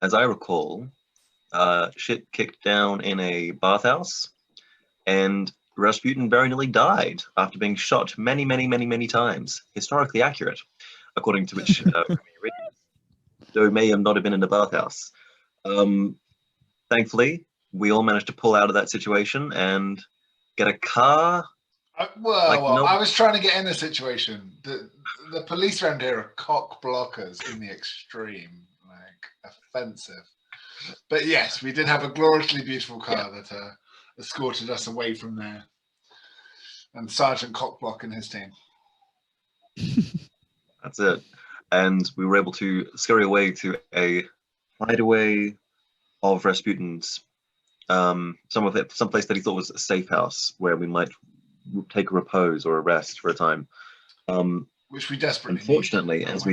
as I recall, shit kicked down in a bathhouse, and Rasputin very nearly died after being shot many, many, many, many times. Historically accurate, according to which though may have not have been in the bathhouse. Thankfully, we all managed to pull out of that situation and get a car. Well, I was trying to get in a situation. The police around here are cock blockers in the extreme, like offensive. But yes, we did have a gloriously beautiful car that escorted us away from there. And Sergeant Cockblock and his team. That's it. And we were able to scurry away to a hideaway of Rasputin's, someplace that he thought was a safe house where we might take a repose or a rest for a time. Which we desperately unfortunately, need. As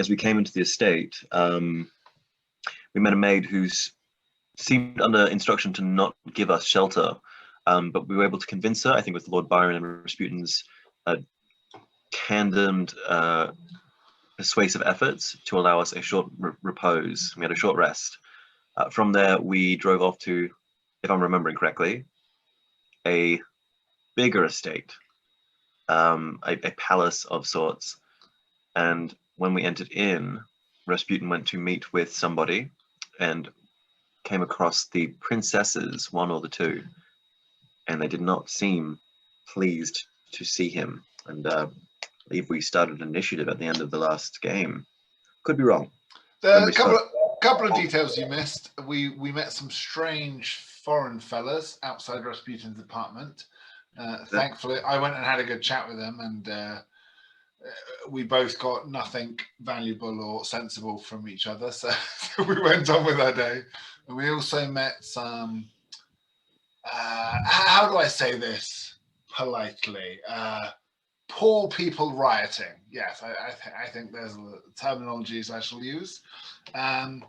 we came into the estate, we met a maid who seemed under instruction to not give us shelter, but we were able to convince her, I think with Lord Byron and Rasputin's canned persuasive efforts, to allow us a short repose. We had a short rest. From there, we drove off to, if I'm remembering correctly, a bigger estate, a palace of sorts. And when we entered in, Rasputin went to meet with somebody and came across the princesses, one or the two, and they did not seem pleased to see him. And I believe we started an initiative at the end of the last game. Could be wrong. A couple of details you missed. We met some strange foreign fellas outside Rasputin's apartment. Thankfully, I went and had a good chat with them, and we both got nothing valuable or sensible from each other. So we went on with our day. And we also met some, how do I say this politely? Poor people rioting. Yes, I think there's terminologies I shall use. And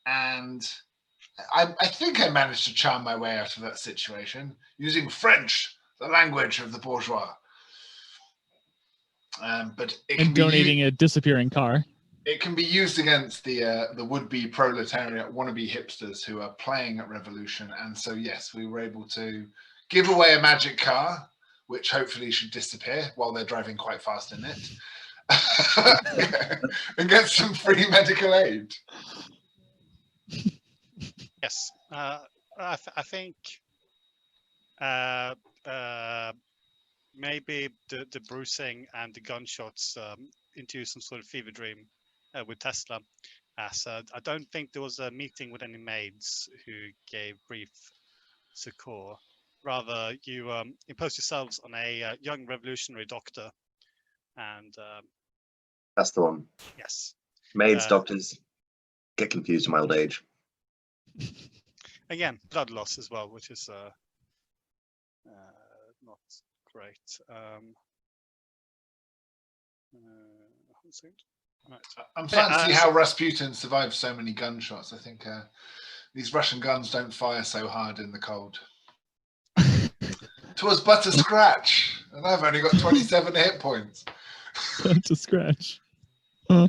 I think I managed to charm my way out of that situation using French, the language of the bourgeois. But it can donating a disappearing car. It can be used against the would-be proletariat wannabe hipsters who are playing at Revolution. And so, yes, we were able to give away a magic car, which hopefully should disappear while they're driving quite fast in it, and get some free medical aid. Yes, I think maybe the bruising and the gunshots into some sort of fever dream with Tesla. As I don't think there was a meeting with any maids who gave brief succor. Rather, you imposed yourselves on a young revolutionary doctor, and that's the one. Yes, maids, doctors get confused in my old age. Again, blood loss as well, which is not great. Right. I'm starting to see how Rasputin survived so many gunshots. I think these Russian guns don't fire so hard in the cold. 'Twas but a scratch, and I've only got 27 hit points. But a scratch. Yeah,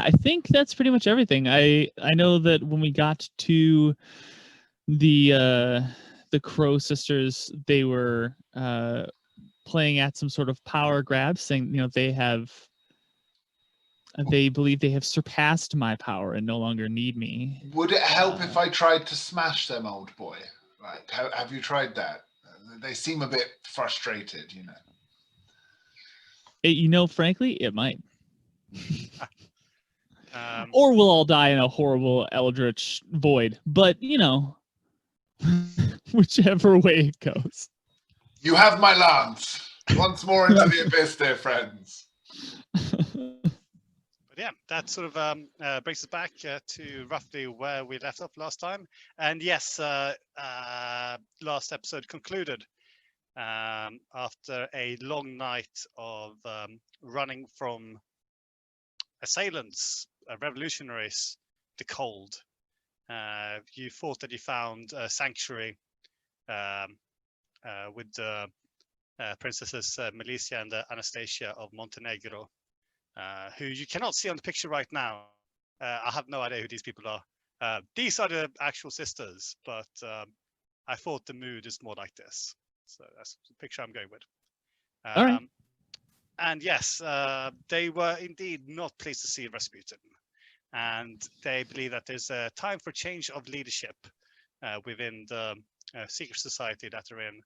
I think that's pretty much everything. I know that when we got to the Crow sisters, they were playing at some sort of power grab, saying, they believe they have surpassed my power and no longer need me. Would it help if I tried to smash them, old boy? Like, have you tried that? They seem a bit frustrated, Frankly, it might. Or we'll all die in a horrible eldritch void. But, whichever way it goes. You have my lance. Once more into the abyss, dear friends. But yeah, that sort of brings us back to roughly where we left off last time. And yes, last episode concluded after a long night of running from assailants, revolutionaries, the cold. You thought that you found a sanctuary with the Princesses Milicia and Anastasia of Montenegro, who you cannot see on the picture right now. I have no idea who these people are. These are the actual sisters, but I thought the mood is more like this. So that's the picture I'm going with. All right. And yes, they were indeed not pleased to see Rasputin. And they believe that there's a time for change of leadership within the secret society that they're in,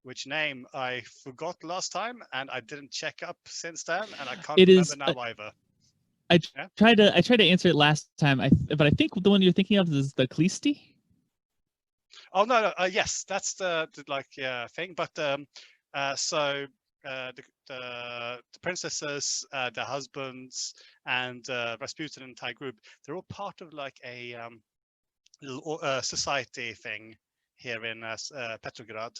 which name I forgot last time, and I didn't check up since then, and I can't remember now either. I tried to answer it last time, but I think the one you're thinking of is the Klisti. Oh no, yes, that's the thing. But so the princesses, the husbands, and Rasputin and entire group, they're all part of like a little society thing here in Petrograd.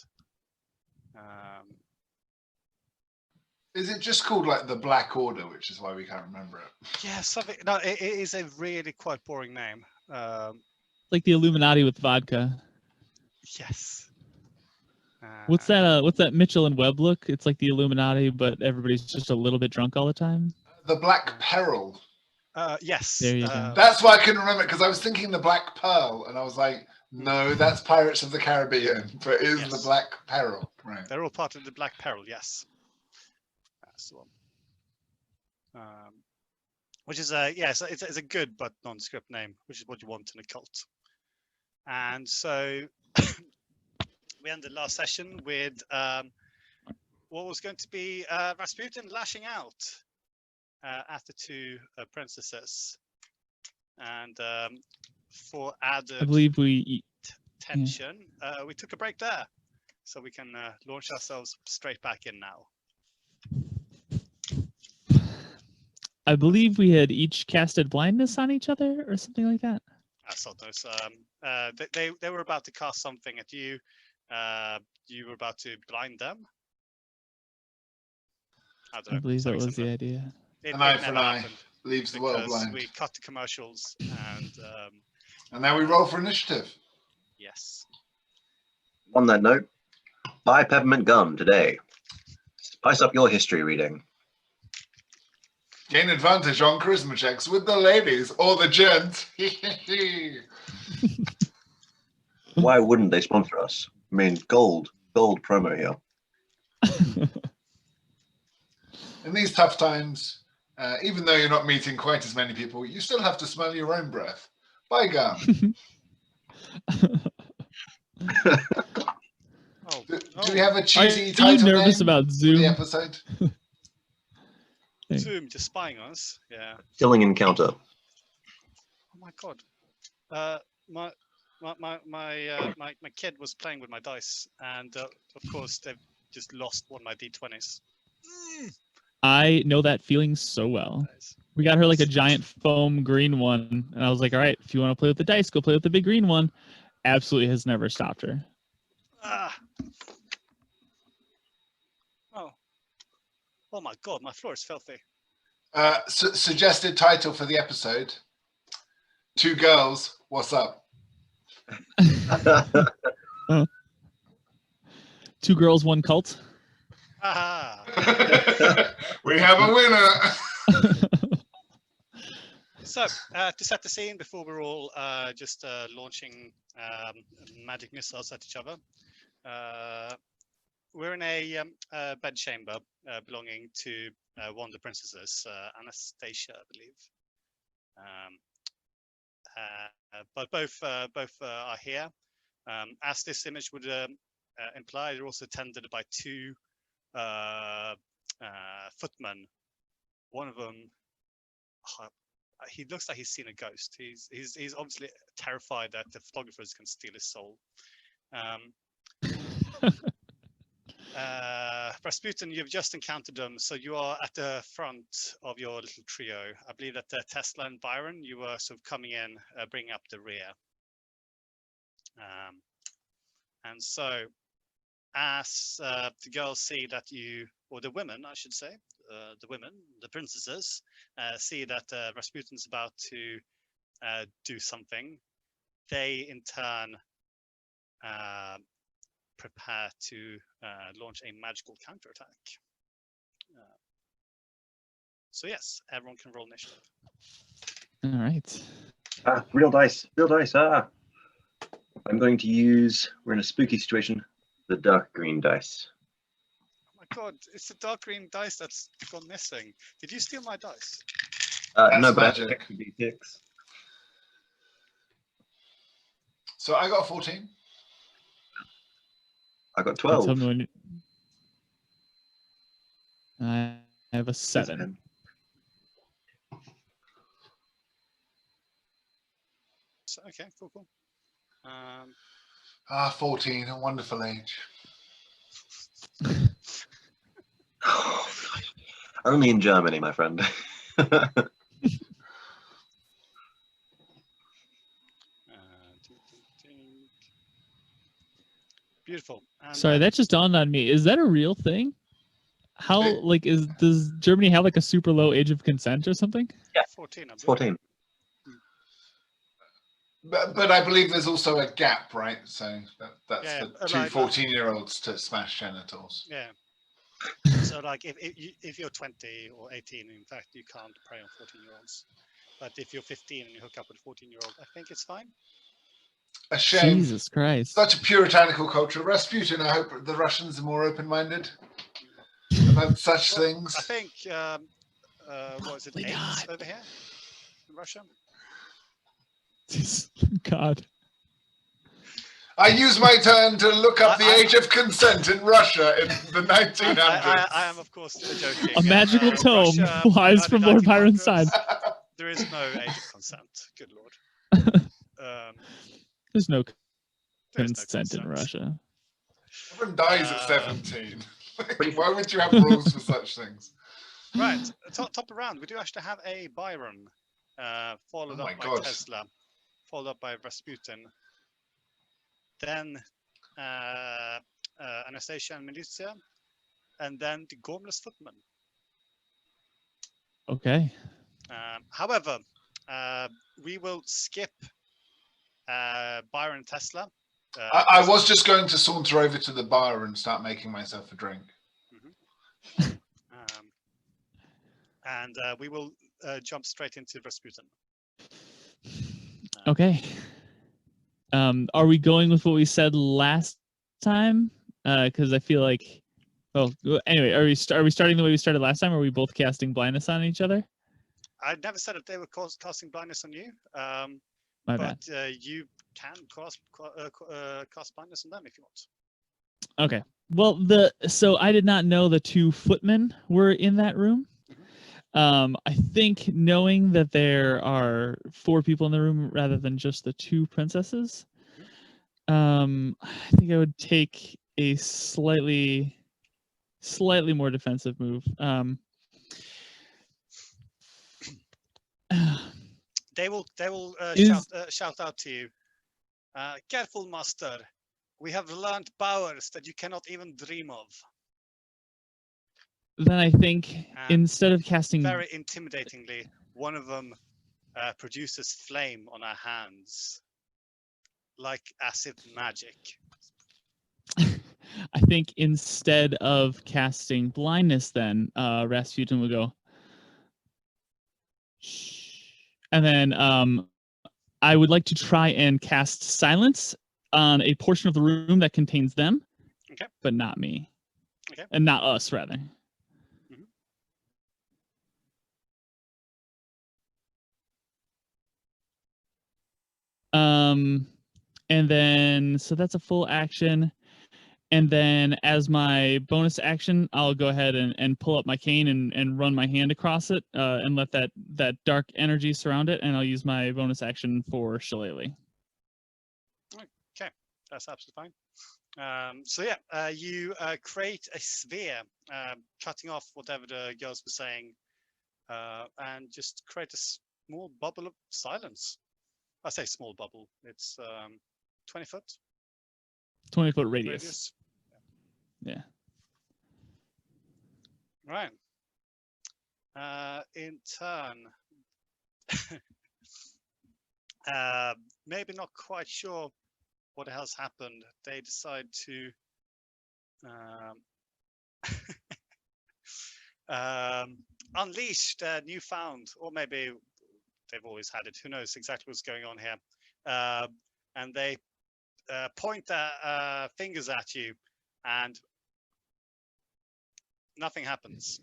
Is it just called like the Black Order, which is why we can't remember it? Yeah, something. No, it is a really quite boring name. Like the Illuminati with vodka. Yes. What's that? What's that Mitchell and Webb look? It's like the Illuminati, but everybody's just a little bit drunk all the time. The Black Peril. Yes. There you go. That's why I couldn't remember it, because I was thinking the Black Pearl, and I was like, no, that's Pirates of the Caribbean, but it is the Black Peril. Right. They're all part of the Black Peril. Yes. That's the one. Which is it's a good but nondescript name, which is what you want in a cult. And so we ended last session with what was going to be Rasputin lashing out at the two princesses, and for added I believe we tension, we took a break there, so we can launch ourselves straight back in now. I believe we had each casted blindness on each other or something like that. I saw those. They were about to cast something at you. You were about to blind them. I believe that was the idea. An eye for an eye leaves the world blind. We cut the commercials and now we roll for initiative. Yes. On that note, buy Peppermint Gum today. Spice up your history reading. Gain advantage on charisma checks with the ladies or the gents. Why wouldn't they sponsor us? I mean, gold promo here. In these tough times, even though you're not meeting quite as many people, you still have to smell your own breath. Buy gum. Do we have a cheesy title name? Are you nervous about Zoom? For the episode? Zoom just spying on us. Yeah. Killing encounter. Oh my god. My kid was playing with my dice, and of course they've just lost one of my d20s. I know that feeling so well. We got her like a giant foam green one, and I was like, all right, if you want to play with the dice, go play with the big green one. Absolutely has never stopped her. Oh my god, my floor is filthy. Suggested title for the episode: Two Girls, What's Up? Two Girls, One Cult. We have a winner. So, to set the scene before we're all just launching magic missiles at each other, we're in a bedchamber belonging to one of the princesses, Anastasia, I believe. But both are here. As this image would imply, they're also attended by two footmen. One of them, he looks like he's seen a ghost. He's obviously terrified that the photographers can steal his soul. Rasputin, you've just encountered them, so you are at the front of your little trio. I believe that Tesla and Byron, you were sort of coming in, bringing up the rear. And so, as the girls see that you, or the women, I should say, the princesses, see that Rasputin's about to do something, they in turn prepare to launch a magical counterattack. So yes, everyone can roll initiative. All right. Real dice. Real dice. I'm going to use, we're in a spooky situation, the dark green dice. Oh my god, it's the dark green dice that's gone missing. Did you steal my dice? No, but magic. I have extra d6. So I got a 14. I got Can you 12. tell me when I have a 7. So, okay, cool. 14, a wonderful age. Only in Germany, my friend. Beautiful. And Sorry, that just dawned on me. Is that a real thing? How like does Germany have like a super low age of consent or something? Yeah, 14. I believe. 14. But I believe there's also a gap, right? So that's Yeah, for two 14-year-olds to smash genitals. Yeah. So like if you're 20 or 18, in fact, you can't prey on 14-year-olds. But if you're 15 and you hook up with a 14-year-old, I think it's fine. A shame. Jesus Christ. Such a puritanical culture. Rasputin, I hope the Russians are more open-minded about such things. I think, what is it, Probably 8 not. over here in Russia? God. I use my turn to look up the age of consent in Russia in the 1900s. I am, of course, joking. A magical tome Russia, flies from Lord Byron's side. There is no age of consent. Good lord. There's no There is no consent in Russia. Everyone dies at 17. Why would you have rules for such things? Right, top around, we do actually have a Byron, followed up by Tesla, followed up by Rasputin, then Anastasia and Militia, and then the Gormless Footman. Okay. However, we will skip Byron and Tesla. I was just going to saunter over to the bar and start making myself a drink. And we will jump straight into Rasputin. Okay. Are we going with what we said last time? Because I feel like, well, anyway, are we starting the way we started last time? Or are we both casting blindness on each other? I never said that they were casting blindness on you. My bad. You can cast blindness on them if you want. Okay. Well, so I did not know the 2 footmen were in that room. I think knowing that there are 4 people in the room rather than just the 2 princesses, I think I would take a slightly more defensive move. They will shout out to you. Careful, master. We have learned powers that you cannot even dream of. Then I think instead of casting very intimidatingly, one of them produces flame on our hands, like as if magic. I think instead of casting blindness, then Rasputin will go, shh, and then I would like to try and cast silence on a portion of the room that contains them, okay, but not me, okay, and not us rather. And then, so that's a full action. And then as my bonus action, I'll go ahead and pull up my cane and run my hand across it and let that dark energy surround it. And I'll use my bonus action for Shillelagh. Okay, that's absolutely fine. So yeah, you create a sphere, cutting off whatever the girls were saying, and just create a small bubble of silence. I say small bubble. It's 20 foot. 20-foot radius. Yeah. Right. In turn, maybe not quite sure what has happened. They decide to Unleashed, newfound, or maybe they've always had it. Who knows exactly what's going on here? And they point their fingers at you, and nothing happens.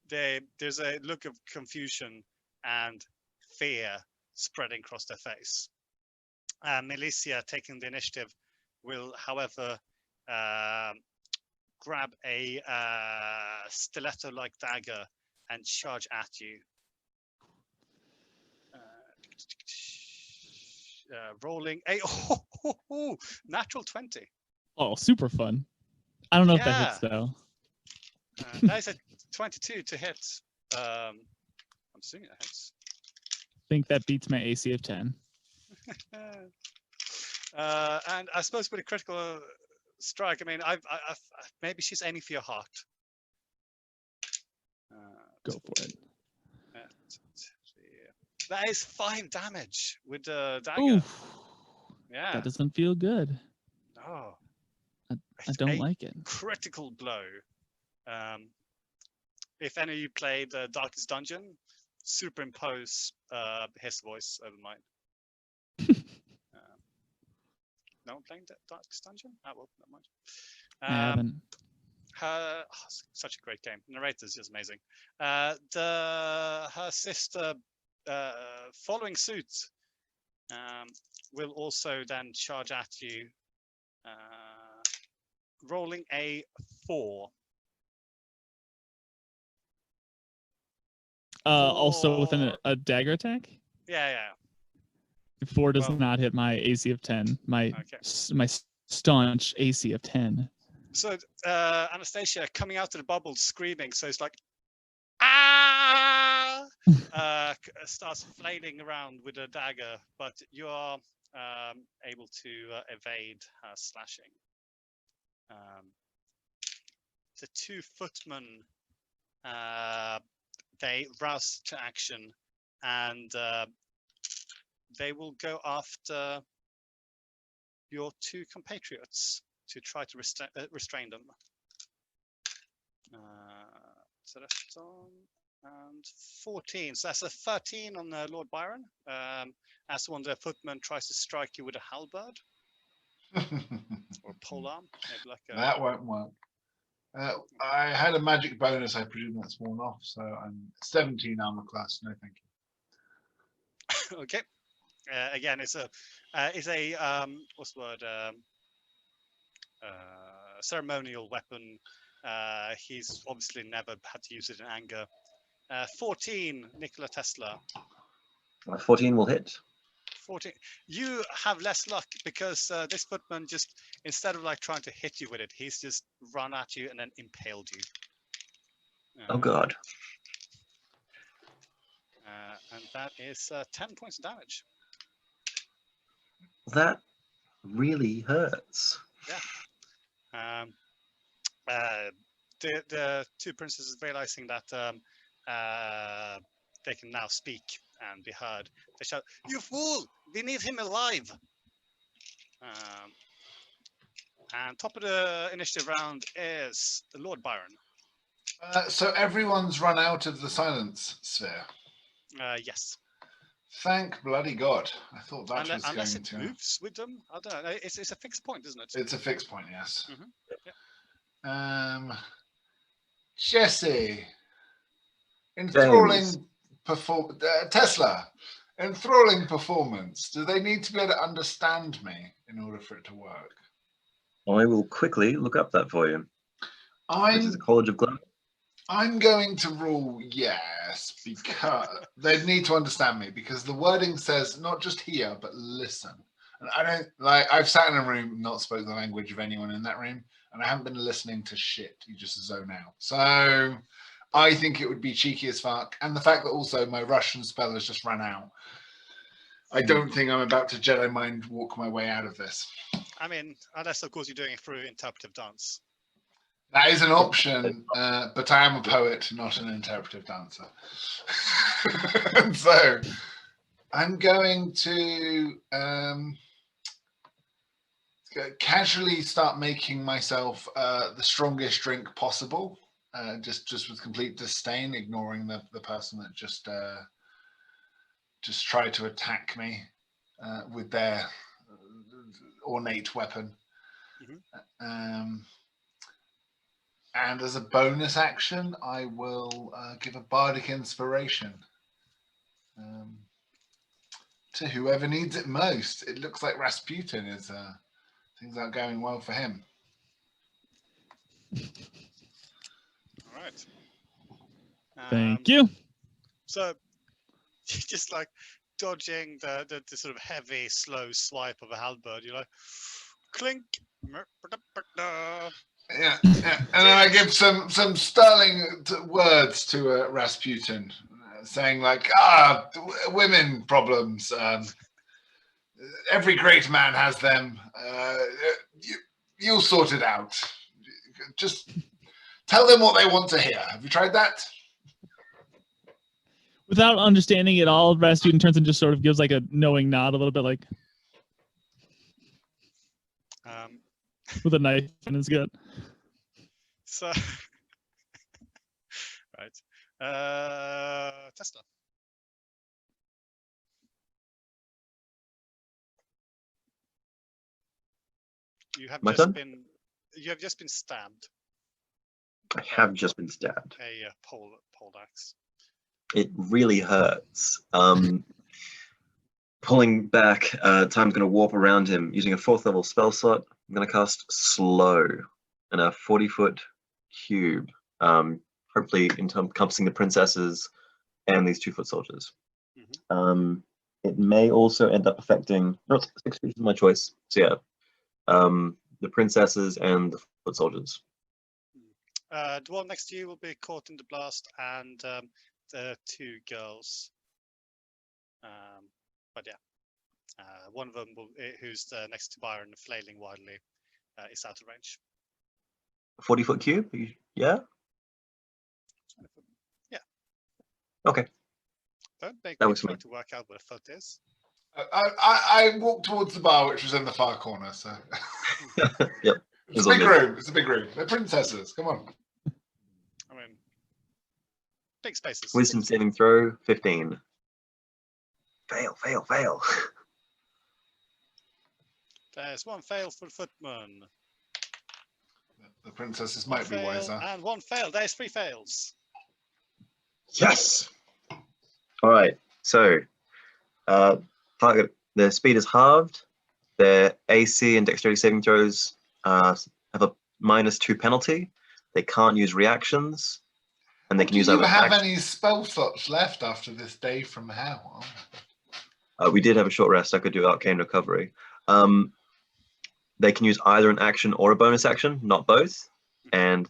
There's a look of confusion and fear spreading across their face. Milicia, taking the initiative, will, however, grab a stiletto-like dagger and charge at you. Rolling a natural 20. Oh, super fun. I don't know if that Yeah. hits though. That is a 22 to hit. I'm assuming that hits. I think that beats my AC of 10. And I suppose with a critical strike, I mean, I've maybe she's aiming for your heart. Go for it. That is 5 damage with the dagger. Oof. Yeah. That doesn't feel good. Oh. I don't like it. Critical blow. If any of you played the Darkest Dungeon, superimpose his voice over mine. No one playing Darkest Dungeon? Oh, well, never mind. I haven't. Such a great game. Narrator is just amazing. Her sister, following suit, will also then charge at you, rolling a 4. Also with a dagger attack? Yeah. 4 does not hit my AC of 10. My staunch AC of 10. So Anastasia coming out of the bubble screaming, so it's like, ah! Starts flailing around with a dagger, but you are able to evade her slashing. The 2 footmen, they rouse to action, and they will go after your 2 compatriots to try to restrain them. So that's on and 14. So that's a 13 on Lord Byron. As one of the footmen tries to strike you with a halberd or a polearm, maybe like a... That won't work. I had a magic bonus. I presume that's worn off. So I'm 17 armor class. No, thank you. Okay. Again, it's a what's the word? Ceremonial weapon. He's obviously never had to use it in anger. 14, Nikola Tesla. 14 will hit. 14. You have less luck because this footman just, instead of like trying to hit you with it, he's just run at you and then impaled you. Oh God. And that is 10 points of damage. That really hurts. Yeah. The 2 princesses realizing that they can now speak and be heard, they shout, "You fool! We need him alive!" And top of the initiative round is Lord Byron. So everyone's run out of the silence sphere. Yes. Thank bloody God. I thought that was unless going it to... moves with them. I don't know. It's a fixed point, isn't it? It's a fixed point, yes. Mm-hmm. Yeah. Jesse. Enthralling Tesla. Enthralling performance. Do they need to be able to understand me in order for it to work? I will quickly look up that for you. This is the College of Glamour. I'm going to rule yes, because they need to understand me, because the wording says not just hear, but listen. And I don't like, I've sat in a room, not spoke the language of anyone in that room, and I haven't been listening to shit. You just zone out. So I think it would be cheeky as fuck. And the fact that also my Russian spell has just run out. I don't think I'm about to Jedi mind walk my way out of this. I mean, unless of course you're doing it through interpretive dance. That is an option, but I am a poet, not an interpretive dancer. So I'm going to casually start making myself the strongest drink possible, just with complete disdain, ignoring the person that just tried to attack me with their ornate weapon. And as a bonus action, I will give a bardic inspiration to whoever needs it most. It looks like Rasputin is things aren't going well for him. All right. Thank you. So, just like dodging the sort of heavy, slow swipe of a halberd, you're like, clink. Yeah. And then I give some sterling words to Rasputin, saying like, women problems. Every great man has them. You'll sort it out. Just tell them what they want to hear. Have you tried that? Without understanding it all, Rasputin turns and just sort of gives like a knowing nod, a little bit like with a knife in his gut. So, right. Tesla. You have just been stabbed. I have just been stabbed. A pole axe. It really hurts. Pulling back, Time's going to warp around him using a 4th level spell slot. I'm going to cast Slow in a 40-foot cube, hopefully encompassing the princesses and these 2-foot soldiers. It may also end up affecting, no, 6 feet is my choice. So yeah, the princesses and the foot soldiers. The one next to you will be caught in the blast, and the 2 girls. But yeah, one of them who's next to Byron, flailing wildly, is out of range. 40-foot cube? Yeah? Yeah. Okay. Don't make That me works for try me. to work out what a foot is. I walked towards the bar, which was in the far corner. So Yep. It's a big room. It's a big room. They're princesses. Come on. I mean, big spaces. Wisdom saving throw, 15. Fail. There's 1 fail for the footman. The princesses might be wiser. And 1 fail. There's 3 fails. Yes. All right. So, target. Their speed is halved. Their AC and dexterity saving throws have a -2 penalty. They can't use reactions, and they can use Do you other have actions. any spell slots left after this day from hell? We did have a short rest. I could do Arcane Recovery. They can use either an action or a bonus action, not both, and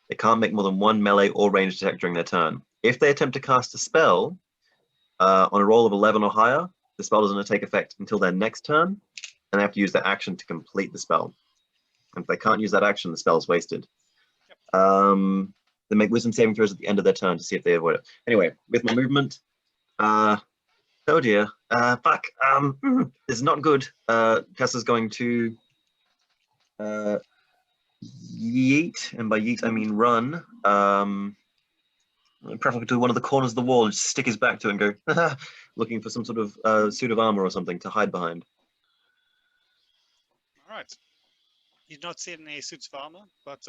they can't make more than 1 melee or ranged attack during their turn. If they attempt to cast a spell on a roll of 11 or higher, the spell doesn't take effect until their next turn, and they have to use their action to complete the spell. And if they can't use that action, the spell is wasted. They make wisdom saving throws at the end of their turn to see if they avoid it. Anyway, with my movement, oh dear, fuck, this is not good. Tessa's going to yeet, and by yeet I mean run, preferably to one of the corners of the wall and just stick his back to it and go, looking for some sort of suit of armor or something to hide behind. All right. You've not seen any suits of armor, but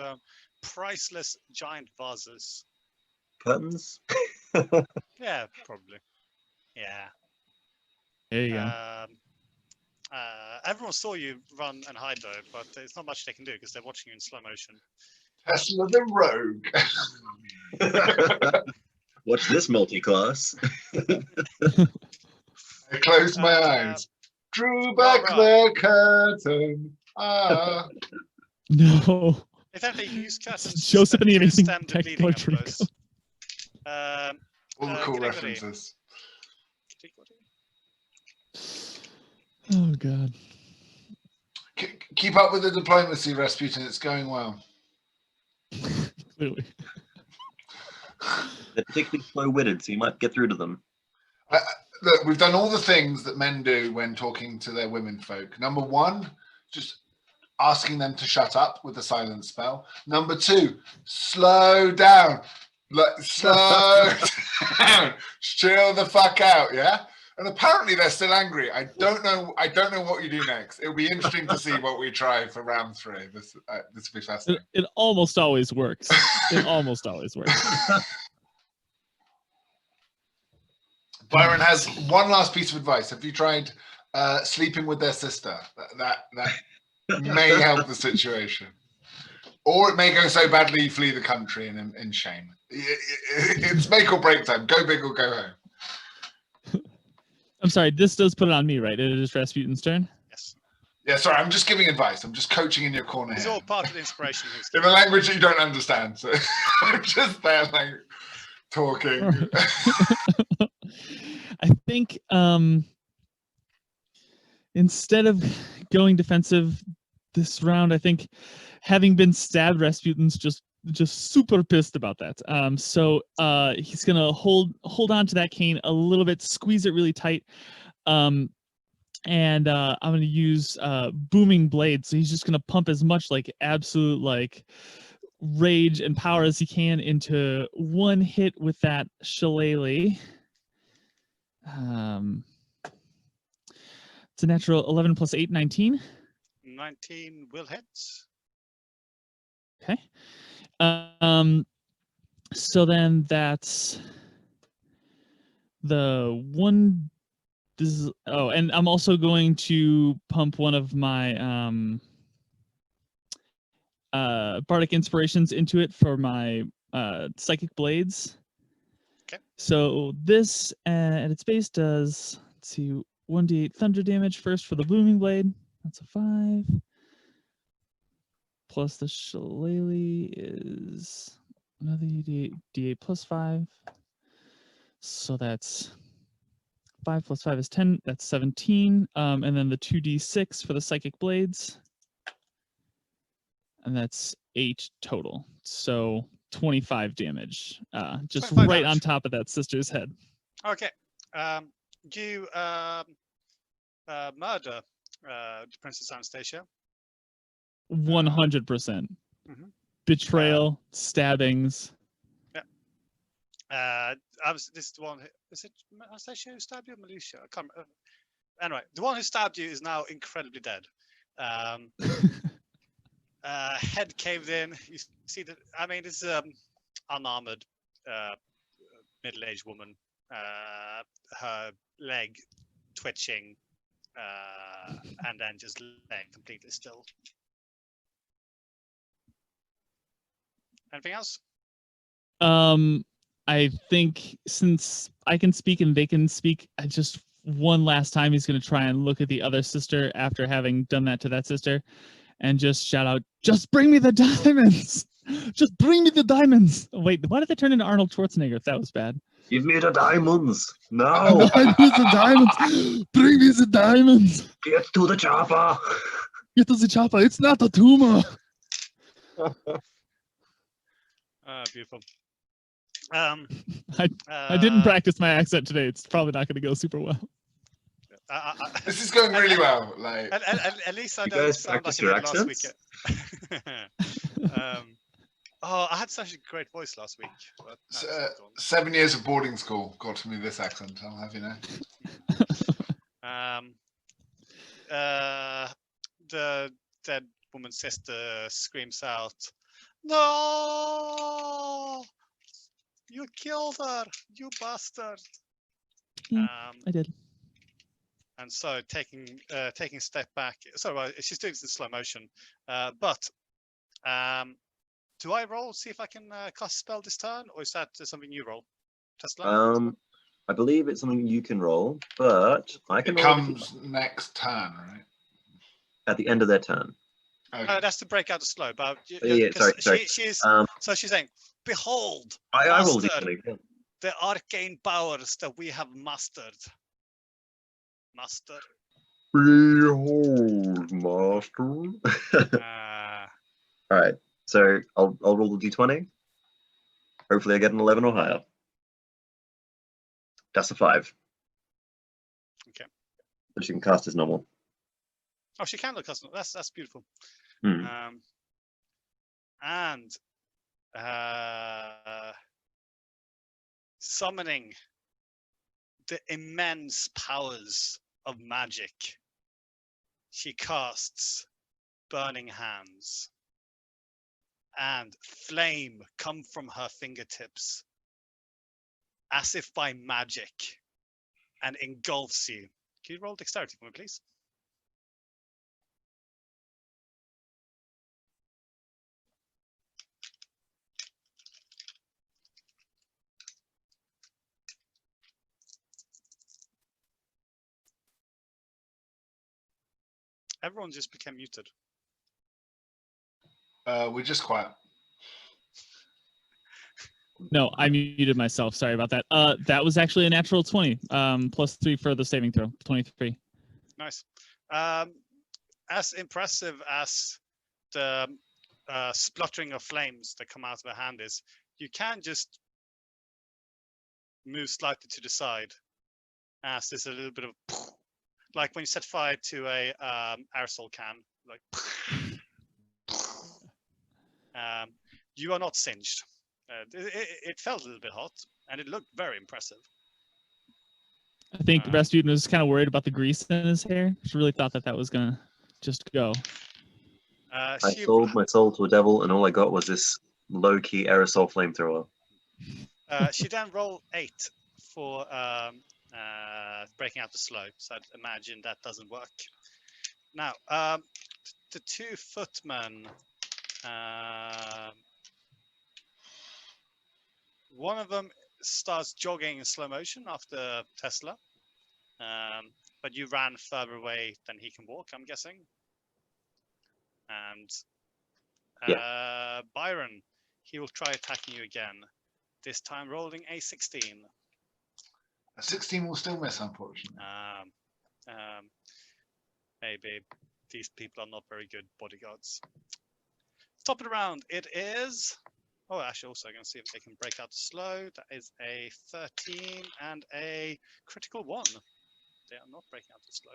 priceless giant vases. Curtains? Yeah, probably. Yeah. There you go. Everyone saw you run and hide though, but there's not much they can do because they're watching you in slow motion. Tesla the rogue. Watch this multi-class. I closed my eyes. Drew back the curtain. No. If anything, use curses. Joseph and the Amazing stem the bleeding Technicolor up close. All the cool Gregory. references. Oh god. Keep up with the diplomacy, Rasputin. It's going well. Clearly. They're particularly slow-witted, so you might get through to them. Look, we've done all the things that men do when talking to their women folk. Number 1, just asking them to shut up with the silence spell. Number 2, slow down. Slow down. Chill the fuck out, yeah? And apparently they're still angry. I don't know what you do next. It'll be interesting to see what we try for round 3. This will be fascinating. It almost always works. It almost always works. Byron has one last piece of advice. Have you tried sleeping with their sister? That may help the situation. Or it may go so badly you flee the country in shame. It's make or break time. Go big or go home. I'm sorry, this does put it on me, right? It is Rasputin's turn? Yes. Yeah, sorry, I'm just giving advice. I'm just coaching in your corner It's here. all part of the inspiration. In a language that you don't understand. So I'm just there like talking. I think instead of going defensive this round, I think having been stabbed, Rasputin's just super pissed about that. So he's gonna hold on to that cane a little bit, squeeze it really tight, and I'm gonna use booming blade. So he's just gonna pump as much like absolute like rage and power as he can into one hit with that shillelagh. It's a natural 11 plus 8, 19. 19 will hit. Okay. So then that's the one. This is, oh, and I'm also going to pump one of my bardic inspirations into it for my psychic blades. Okay. So this at its base does, let's see, 1d8 thunder damage first for the booming blade. That's a 5. Plus the shillelagh is another d8 plus 5. So that's 5 plus 5 is 10. That's 17. And then the 2d6 for the psychic blades. And that's 8 total. So 25 damage. Just 25 right damage. on top of that sister's head. Okay. You murder Princess Anastasia. 100%. Mhm. Betrayal, stabbings. This is the one. Is it Anastasia who stabbed you, or Militia? I can't remember. Anyway, the one who stabbed you is now incredibly dead. Head caved in. You see that? I mean, this is unarmored middle-aged woman. Her leg twitching, and then just laying completely still. Anything else? I think since I can speak and they can speak, I just one last time he's going to try and look at the other sister after having done that to that sister and just shout out, "Just bring me the diamonds! Just bring me the diamonds!" Oh, wait, why did they turn into Arnold Schwarzenegger if that was bad? Give me the diamonds. No. I need the diamonds! Bring me the diamonds! Get to the chopper. Get to the chopper, it's not a tumor! Beautiful. I didn't practice my accent today. It's probably not going to go super well. This is going really well. Like, at least I You don't guys sound like practice I your did last week. accents? Oh, I had such a great voice last week. But that's not on. 7 years of boarding school got me this accent. I'll have you know. The dead woman's sister screams out, "No! You killed her, you bastard!" I did. And so taking a step back. So she's doing this in slow motion. But do I roll, see if I can cast a spell this turn, or is that something you roll? Tesla? I believe it's something you can roll, but I can It roll comes next turn, right? at the end of their turn. Okay. That's to break out the slow. But Yeah, sorry. She's Um, so she's saying, "Behold, I rolled master, it. the arcane powers that we have mastered." Master. Behold, master. All right, so I'll roll the d20. Hopefully, I get an 11 or higher. That's a 5. Okay. But she can cast as normal. Oh, she can look custom. That's beautiful. Hmm. And summoning the immense powers of magic, she casts Burning Hands, and flame come from her fingertips as if by magic and engulfs you. Can you roll dexterity for me, please? Everyone just became muted. We're just quiet. No, I muted myself. Sorry about that. That was actually a natural 20, +3 for the saving throw, 23. Nice. As impressive as the spluttering of flames that come out of her hand is, you can just move slightly to the side, as there's a little bit of like when you set fire to a aerosol can, like you are not singed. It felt a little bit hot, and it looked very impressive. I think Rasputin was kind of worried about the grease in his hair. She really thought that was gonna just go. I sold my soul to a devil, and all I got was this low-key aerosol flamethrower. She then rolled 8 for breaking out the slow, so I'd imagine that doesn't work. Now, the 2 footmen, one of them starts jogging in slow motion after Tesla, but you ran further away than he can walk, I'm guessing. And Byron, he will try attacking you again, this time rolling a 16. A 16 will still miss, unfortunately. Maybe these people are not very good bodyguards. Top of the round, it is... Oh, actually, also going to see if they can break out the slow. That is a 13 and a critical 1. They are not breaking out the slow.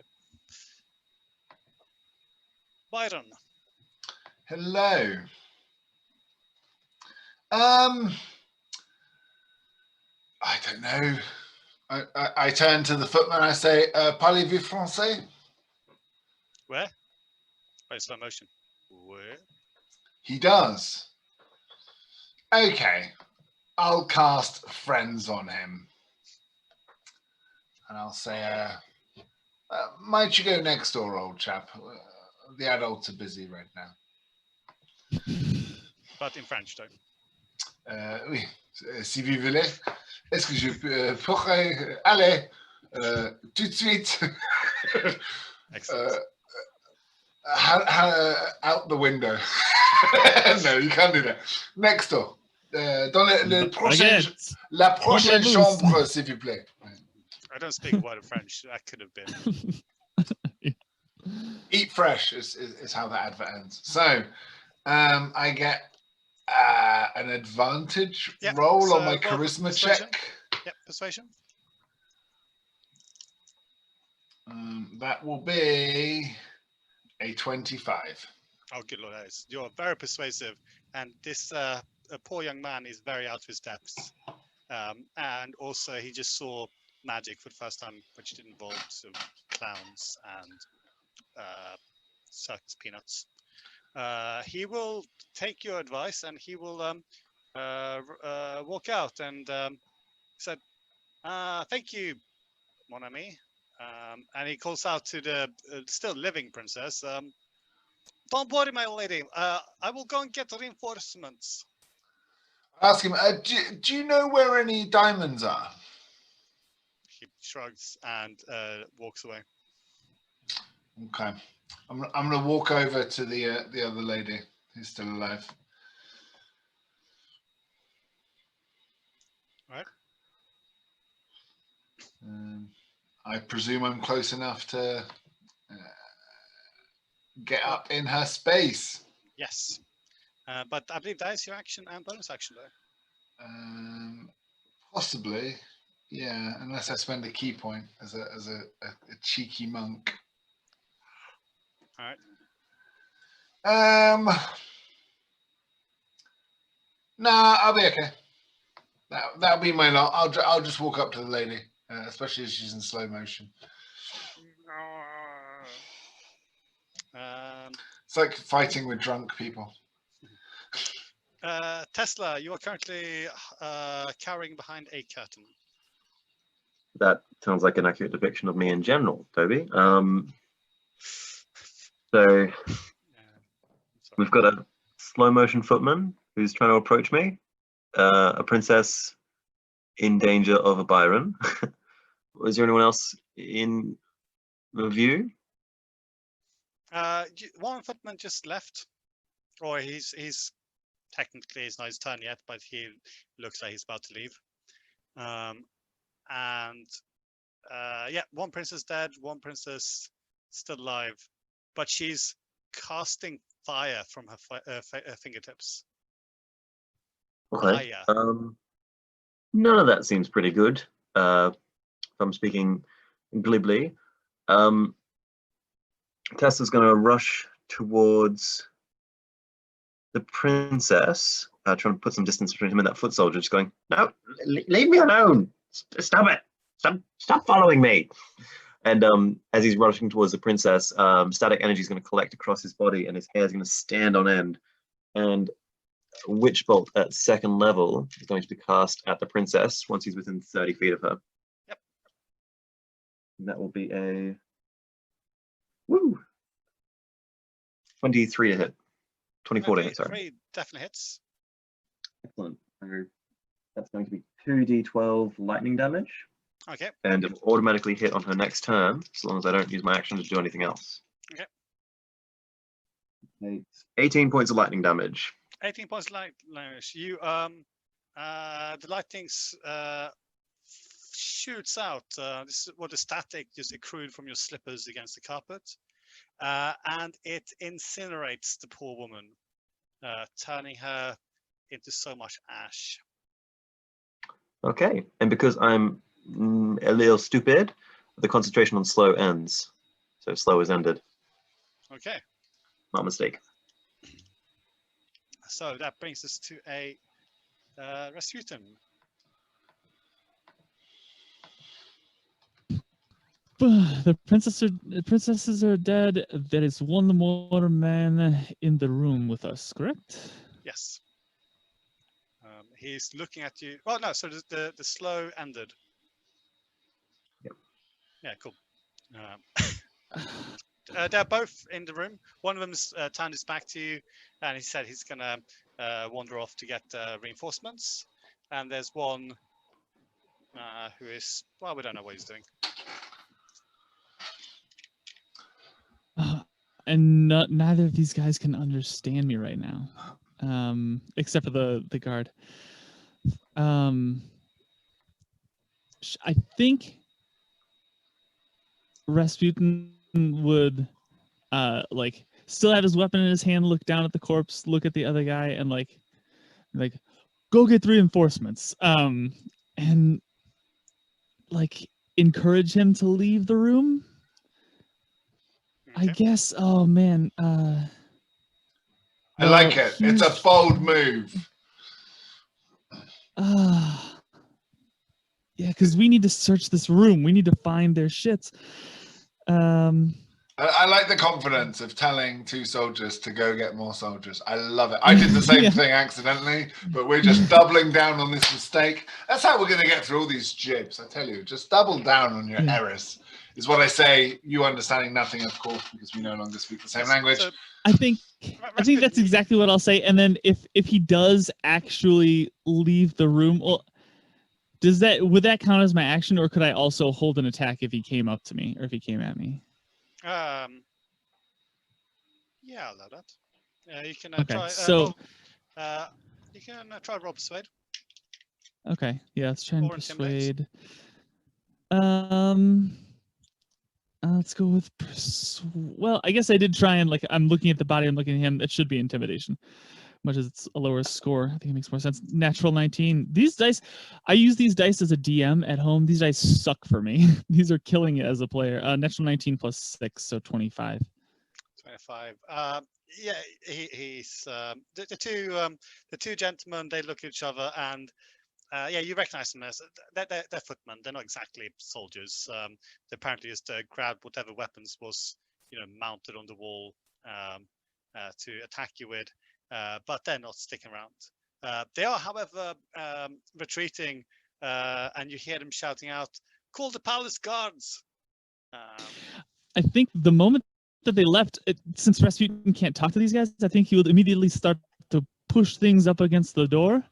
Byron. Hello. I don't know. I turn to the footman. I say, "Parlez-vous français?" Where? By slow motion. Where? He does. Okay, I'll cast Friends on him, and I'll say, "Might you go next door, old chap? The adults are busy right now." But in French, though. Oui, si vous voulez. Est-ce que je pourrais aller tout de suite? Excellent. Out the window. No, you can't do that. Next door. Dans la prochaine chambre, s'il vous plaît. I don't speak a word of French. That could have been. Eat fresh is how that advert ends. So, I get an advantage roll on my charisma check. Yep, persuasion. That will be a 25. Oh, good Lord, you're very persuasive, and this poor young man is very out of his depths. And also, he just saw magic for the first time, which did involve sort of clowns and circus peanuts. He will take your advice, and he will walk out and said, "Thank you, mon ami." And he calls out to the still living princess. Don't worry, my lady. I will go and get reinforcements. Ask him, do you know where any diamonds are? He shrugs and walks away. Okay. I'm going to walk over to the other lady who's still alive. All right. I presume I'm close enough to get up in her space. Yes. But I believe that is your action and bonus action, though. Possibly, yeah. Unless I spend a key point as a cheeky monk. All Nah, I'll be okay. That'll be my lot. I'll just walk up to the lady, especially if she's in slow motion. It's like fighting with drunk people. Tesla, you are currently cowering behind a curtain. That sounds like an accurate depiction of me in general, Toby. So we've got a slow motion footman who's trying to approach me, a princess in danger of a Byron. Was there anyone else in the view? One footman just left, or he's technically it's not his turn yet, but he looks like he's about to leave. Yeah, one princess dead, one princess still alive, but she's casting fire from her fingertips. Okay. Fire. None of that seems pretty good. If I'm speaking glibly, Tessa's going to rush towards the princess, trying to put some distance between him and that foot soldier, just going, "No, leave me alone! Stop it! Stop following me!" And as he's rushing towards the princess, static energy is going to collect across his body, and his hair is going to stand on end. And Witch Bolt at 2nd level is going to be cast at the princess once he's within 30 feet of her. Yep. And that will be a 23 to hit. 24 to hit, sorry. 23 definitely hits. Excellent. So that's going to be 2d12 lightning damage. Okay. And it will automatically hit on her next turn, as long as I don't use my action to do anything else. Okay. 18 points of lightning damage. 18 points of lightning damage. You the lightning shoots out. This is what the static just accrued from your slippers against the carpet, and it incinerates the poor woman, turning her into so much ash. Okay, and because I'm a little stupid, the concentration on slow ends. So slow is ended. Okay. Not a mistake. So that brings us to a Rasputin. The princesses are dead. There is one more man in the room with us, correct? Yes. He's looking at you. Well, no. So the slow ended. Yep. Yeah. Cool. They're both in the room. One of them's turned his back to you, and he said he's gonna wander off to get reinforcements. And there's one who is, well, we don't know what he's doing. And neither of these guys can understand me right now, except for the guard. I think Rasputin would like still have his weapon in his hand, look down at the corpse, look at the other guy, and like go get reinforcements, and like encourage him to leave the room. Okay. I guess. Oh man. I like it. It's a bold move. Yeah, because we need to search this room. We need to find their shits. I like the confidence of telling 2 soldiers to go get more soldiers. I love it. I did the same thing accidentally, but we're just doubling down on this mistake. That's how we're going to get through all these jibs. I tell you, just double down on your errors is what I say. You understanding nothing, of course, because we no longer speak the same language. So, I think that's exactly what I'll say. And then if he does actually leave the room, well, would that count as my action, or could I also hold an attack if he came up to me or if he came at me? yeah, I'll allow that. You can try. So you can try roll persuade. Okay, yeah, let's try and Or intimidate. persuade. Let's go with well, I guess I did try and I'm looking at the body, I'm looking at him. It should be intimidation, much as it's a lower score. I think it makes more sense. Natural 19. These dice, I use these dice as a DM at home. These dice suck for me. These are killing it as a player. Natural 19 plus 6, so 25. 25. Yeah, he's the two gentlemen. They look at each other, and yeah, you recognize them as they're footmen. They're not exactly soldiers. They apparently just grabbed whatever weapons was mounted on the wall to attack you with, but they're not sticking around. They are, however, retreating, and you hear them shouting out, "Call the palace guards!" I think the moment that they left, since Rasputin can't talk to these guys, I think he would immediately start to push things up against the door,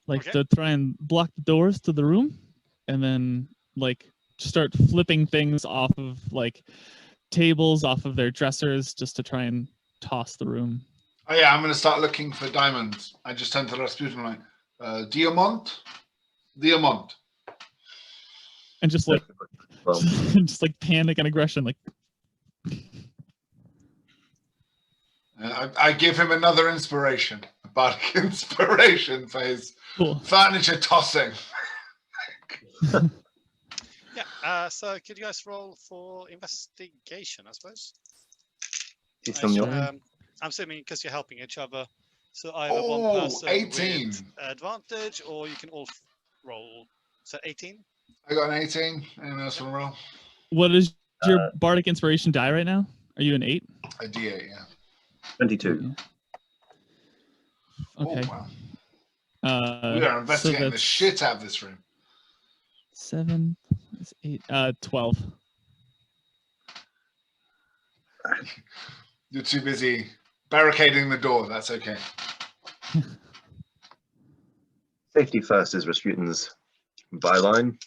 like to try and block the doors to the room, and then like start flipping things off of like tables, off of their dressers, just to try and toss the room. Oh yeah, I'm going to start looking for diamonds. I just turned to Rasputin like, diamant? Diamant. And just like, just like panic and aggression, like. I give him another inspiration, a bardic inspiration for his furniture tossing. Yeah, so could you guys roll for investigation, I suppose? I'm assuming because you're helping each other. So either one person 18. with advantage, or you can all roll. So 18? I got an 18. Anyone else want to roll? What is your bardic inspiration die right now? Are you an 8? A D8, yeah. 22. Okay. Oh, wow. We are investigating the shit out of this room. 7 plus 8, 12. You're too busy barricading the door. That's okay. Safety first is Rasputin's byline.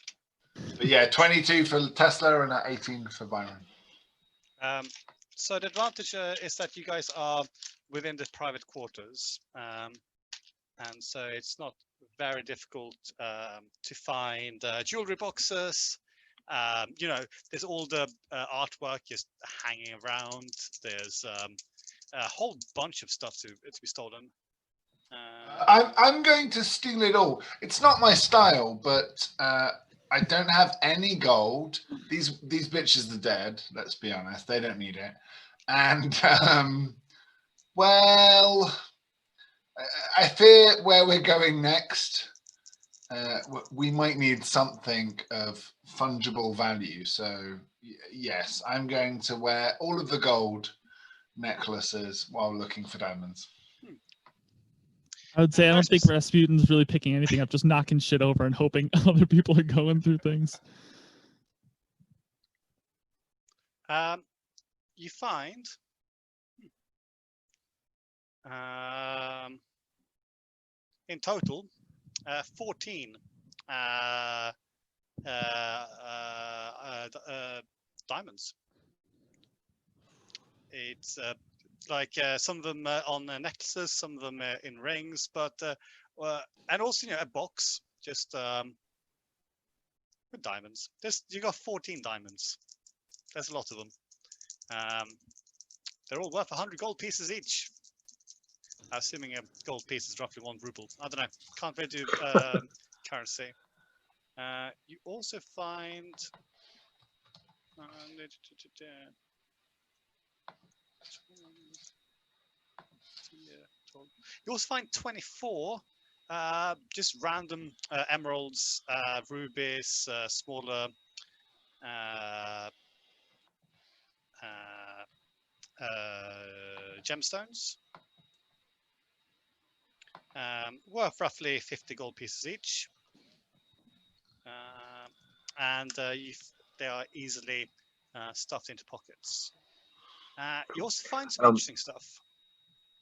But yeah, 22 for Tesla and 18 for Byron. So the advantage is that you guys are within the private quarters, and so it's not very difficult to find jewelry boxes. There's all the artwork just hanging around. There's a whole bunch of stuff to be stolen. I'm going to steal it all. It's not my style, but I don't have any gold. These bitches are dead. Let's be honest, they don't need it. And well, I fear where we're going next. We might need something of fungible value. So yes, I'm going to wear all of the gold necklaces while looking for diamonds. I would say I don't think Rasputin's really picking anything up, just knocking shit over and hoping other people are going through things. You find in total 14 diamonds. It's like some of them on necklaces, some of them in rings, but and also a box just with diamonds. You got 14 diamonds. There's a lot of them. They're all worth 100 gold pieces each. Assuming a gold piece is roughly 1 ruble. I don't know. Can't really do currency. You also find. You also find 24 just random emeralds, rubies, smaller gemstones, worth roughly 50 gold pieces each, and they are easily stuffed into pockets. You also find some interesting stuff.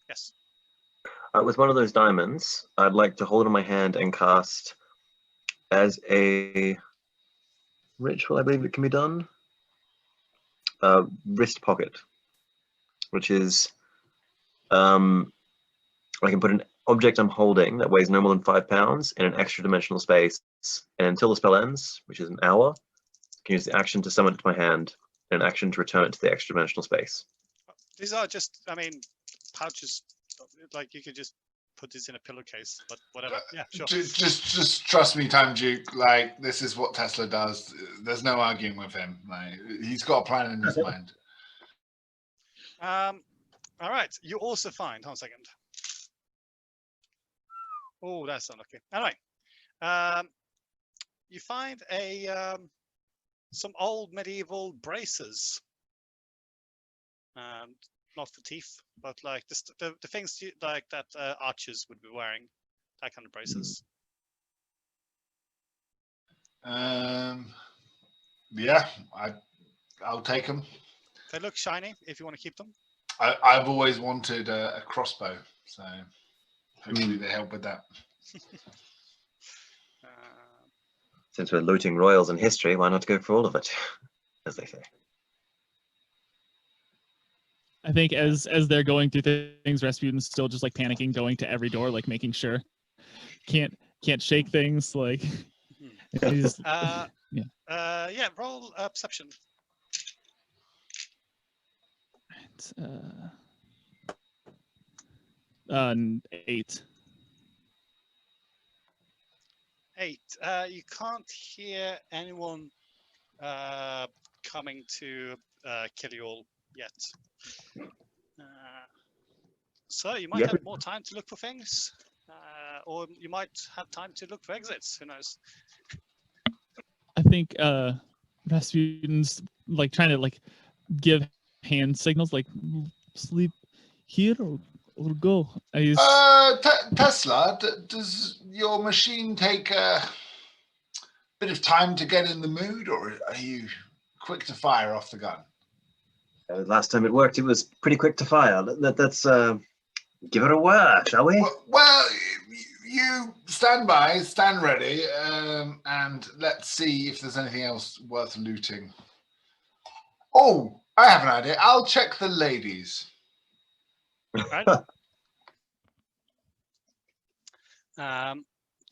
Yes. With one of those diamonds, I'd like to hold it in my hand and cast as a ritual, I believe it can be done. Wrist pocket, which is I can put an object I'm holding that weighs no more than 5 pounds in an extra dimensional space, and until the spell ends, which is an hour, I can use the action to summon it to my hand and an action to return it to the extra dimensional space. These are just, pouches. Like you could just put this in a pillowcase, but whatever. Yeah, sure. Just trust me, Time Duke. Like, this is what Tesla does. There's no arguing with him. Like, he's got a plan in his mind. All right. You also find. Hold on a second. Oh, that's unlucky. Anyway, you find some old medieval braces. Not for teeth, but like the things like that archers would be wearing. That kind of braces. Yeah, I'll take them. They look shiny if you want to keep them. I've always wanted a crossbow, so hopefully they help with that. Since we're looting royals in history, why not go for all of it, as they say. I think as they're going through things, Rasputin's still just like panicking, going to every door, like making sure can't shake things. Like, he's, yeah. Roll perception. 8. 8. You can't hear anyone coming to kill you all yet. So you might have more time to look for things, or you might have time to look for exits. Who knows? I think Rasputin's like trying to like give hand signals, like sleep here or go. Tesla, does your machine take a bit of time to get in the mood, or are you quick to fire off the gun? Last time it worked, it was pretty quick to fire. Let's give it a whirl, shall we? Well, you stand by, stand ready, and let's see if there's anything else worth looting. Oh, I have an idea. I'll check the ladies. Right.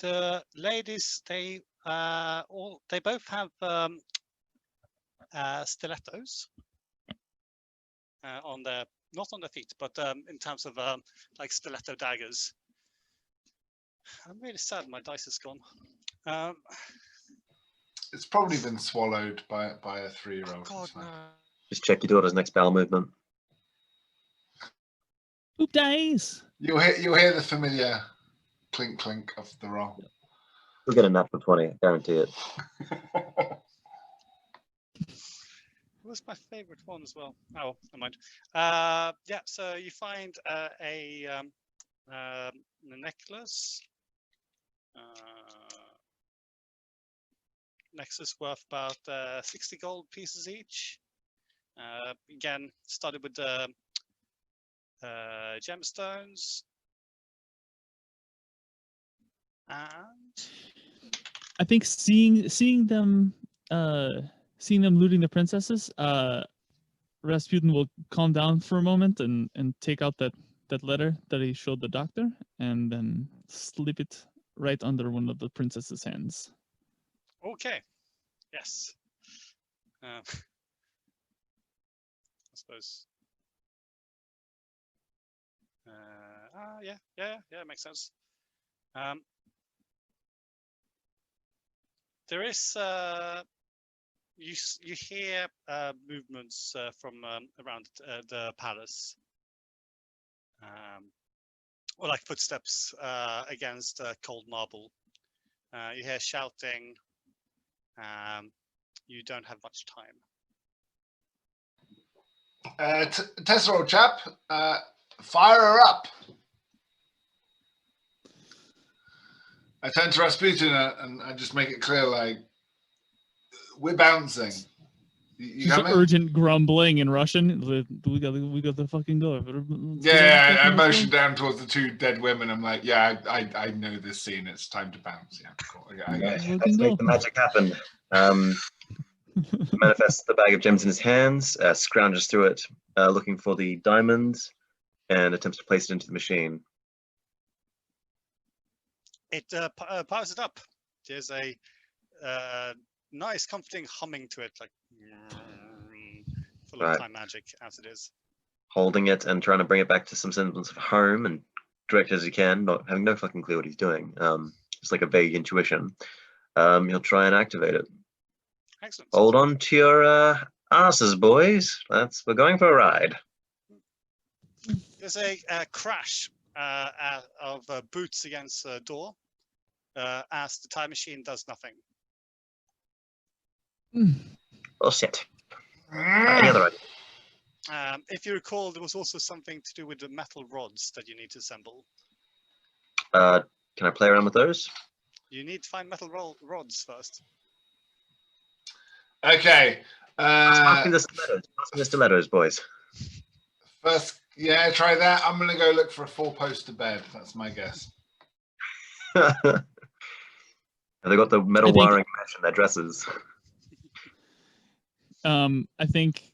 The ladies, they both have stilettos on their, not on their feet, but in terms of like stiletto daggers. I'm really sad my dice is gone. It's probably been swallowed by a 3-year-old. God, no. Just check your daughter's next bowel movement. Oop dice. You'll hear the familiar clink clink of the roll. We'll get a natural 20, I guarantee it. It was my favorite one as well. Oh, never mind. Yeah, so you find a necklace. Necklace worth about 60 gold pieces each. Again, started with the gemstones. And I think seeing them looting the princesses, Rasputin will calm down for a moment and take out that letter that he showed the doctor, and then slip it right under one of the princess's hands. okay, yes. I suppose. Yeah, makes sense. There is you hear movements from around the palace, or like footsteps against cold marble. You hear shouting. You don't have much time. Tessa, old chap, fire her up. I turn to Rasputin and I just make it clear, like, we're bouncing. You Just got me? urgent grumbling in Russian. We got the fucking go. Yeah, I motion down towards the 2 dead women. I'm like, yeah, I know this scene. It's time to bounce. Yeah, cool. Let's make the magic happen. Manifests the bag of gems in his hands, scrounges through it, looking for the diamonds, and attempts to place it into the machine. It powers it up. There's a nice, comforting humming to it, like full of time magic as it is. Holding it and trying to bring it back to some semblance of home and direct as he can, not having no fucking clue what he's doing. Just like a vague intuition. He'll try and activate it. Excellent. Hold on to your asses, boys. We're going for a ride. There's a crash of boots against a door as the time machine does nothing. Oh shit. Any other idea? If you recall, there was also something to do with the metal rods that you need to assemble. Can I play around with those? You need to find metal rods first. Okay. Pass me the stilettos. Pass me the stilettos, boys. First, yeah, try that. I'm gonna go look for a 4-poster bed. That's my guess. And they got the metal wiring mesh in their dresses. I think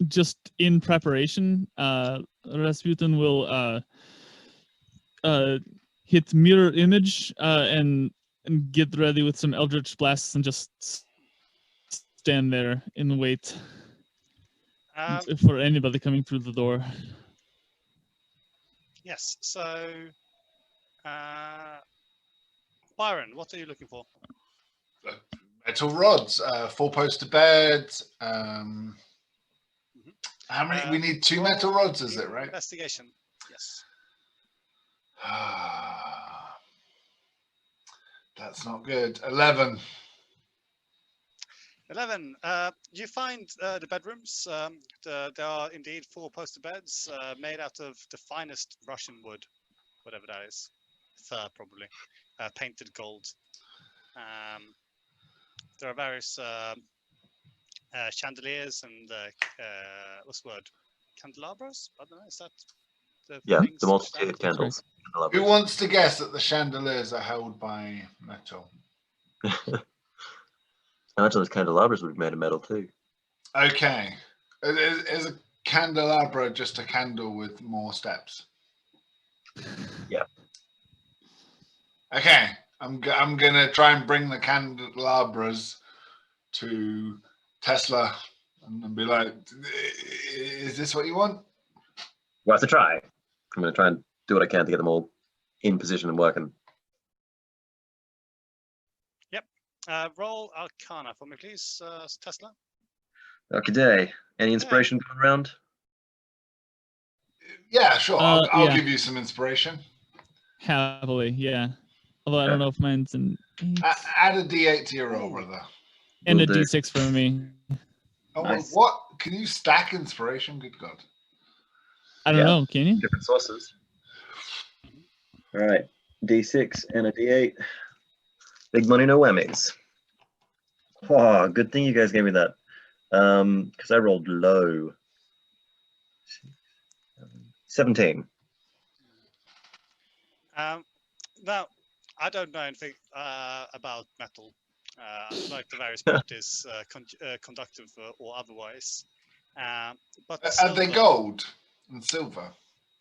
just in preparation, Rasputin will hit mirror image and get ready with some eldritch blasts and just stand there and wait for anybody coming through the door. Yes. So, Byron, what are you looking for? Metal rods, 4-poster beds. How many? We need 2 metal rods, is it right? Investigation. Yes. That's not good. 11. 11. You find the bedrooms. There are indeed 4-poster beds made out of the finest Russian wood, whatever that is. Fur, probably. Painted gold. There are various chandeliers and what's the word? Candelabras? I don't know. Is that the things the multi-tiered candles. Who wants to guess that the chandeliers are held by metal? I imagine those candelabras would be made of metal too. Okay. Is a candelabra just a candle with more steps? Yeah. Okay. I'm gonna try and bring the candelabras to Tesla and be like, "Is this what you want?" We'll have to try. I'm going to try and do what I can to get them all in position and working. Yep. Roll Arcana for me, please, Tesla. Okay. Any inspiration going around? Yeah, sure. I'll yeah. give you some inspiration. Happily, yeah. Although I don't know if mine's an 8. Add a D8 to your roll, brother. And Will a do. D6 for me. Oh, Nice. what? Can you stack inspiration? Good God. I don't know, can you? Different sources. All right. D6 and a D8. Big money, no whammies. Oh, good thing you guys gave me that. Because I rolled low. 17. Now, I don't know anything about metal, like the various properties, conductive or otherwise. But the Are they silver, gold and silver?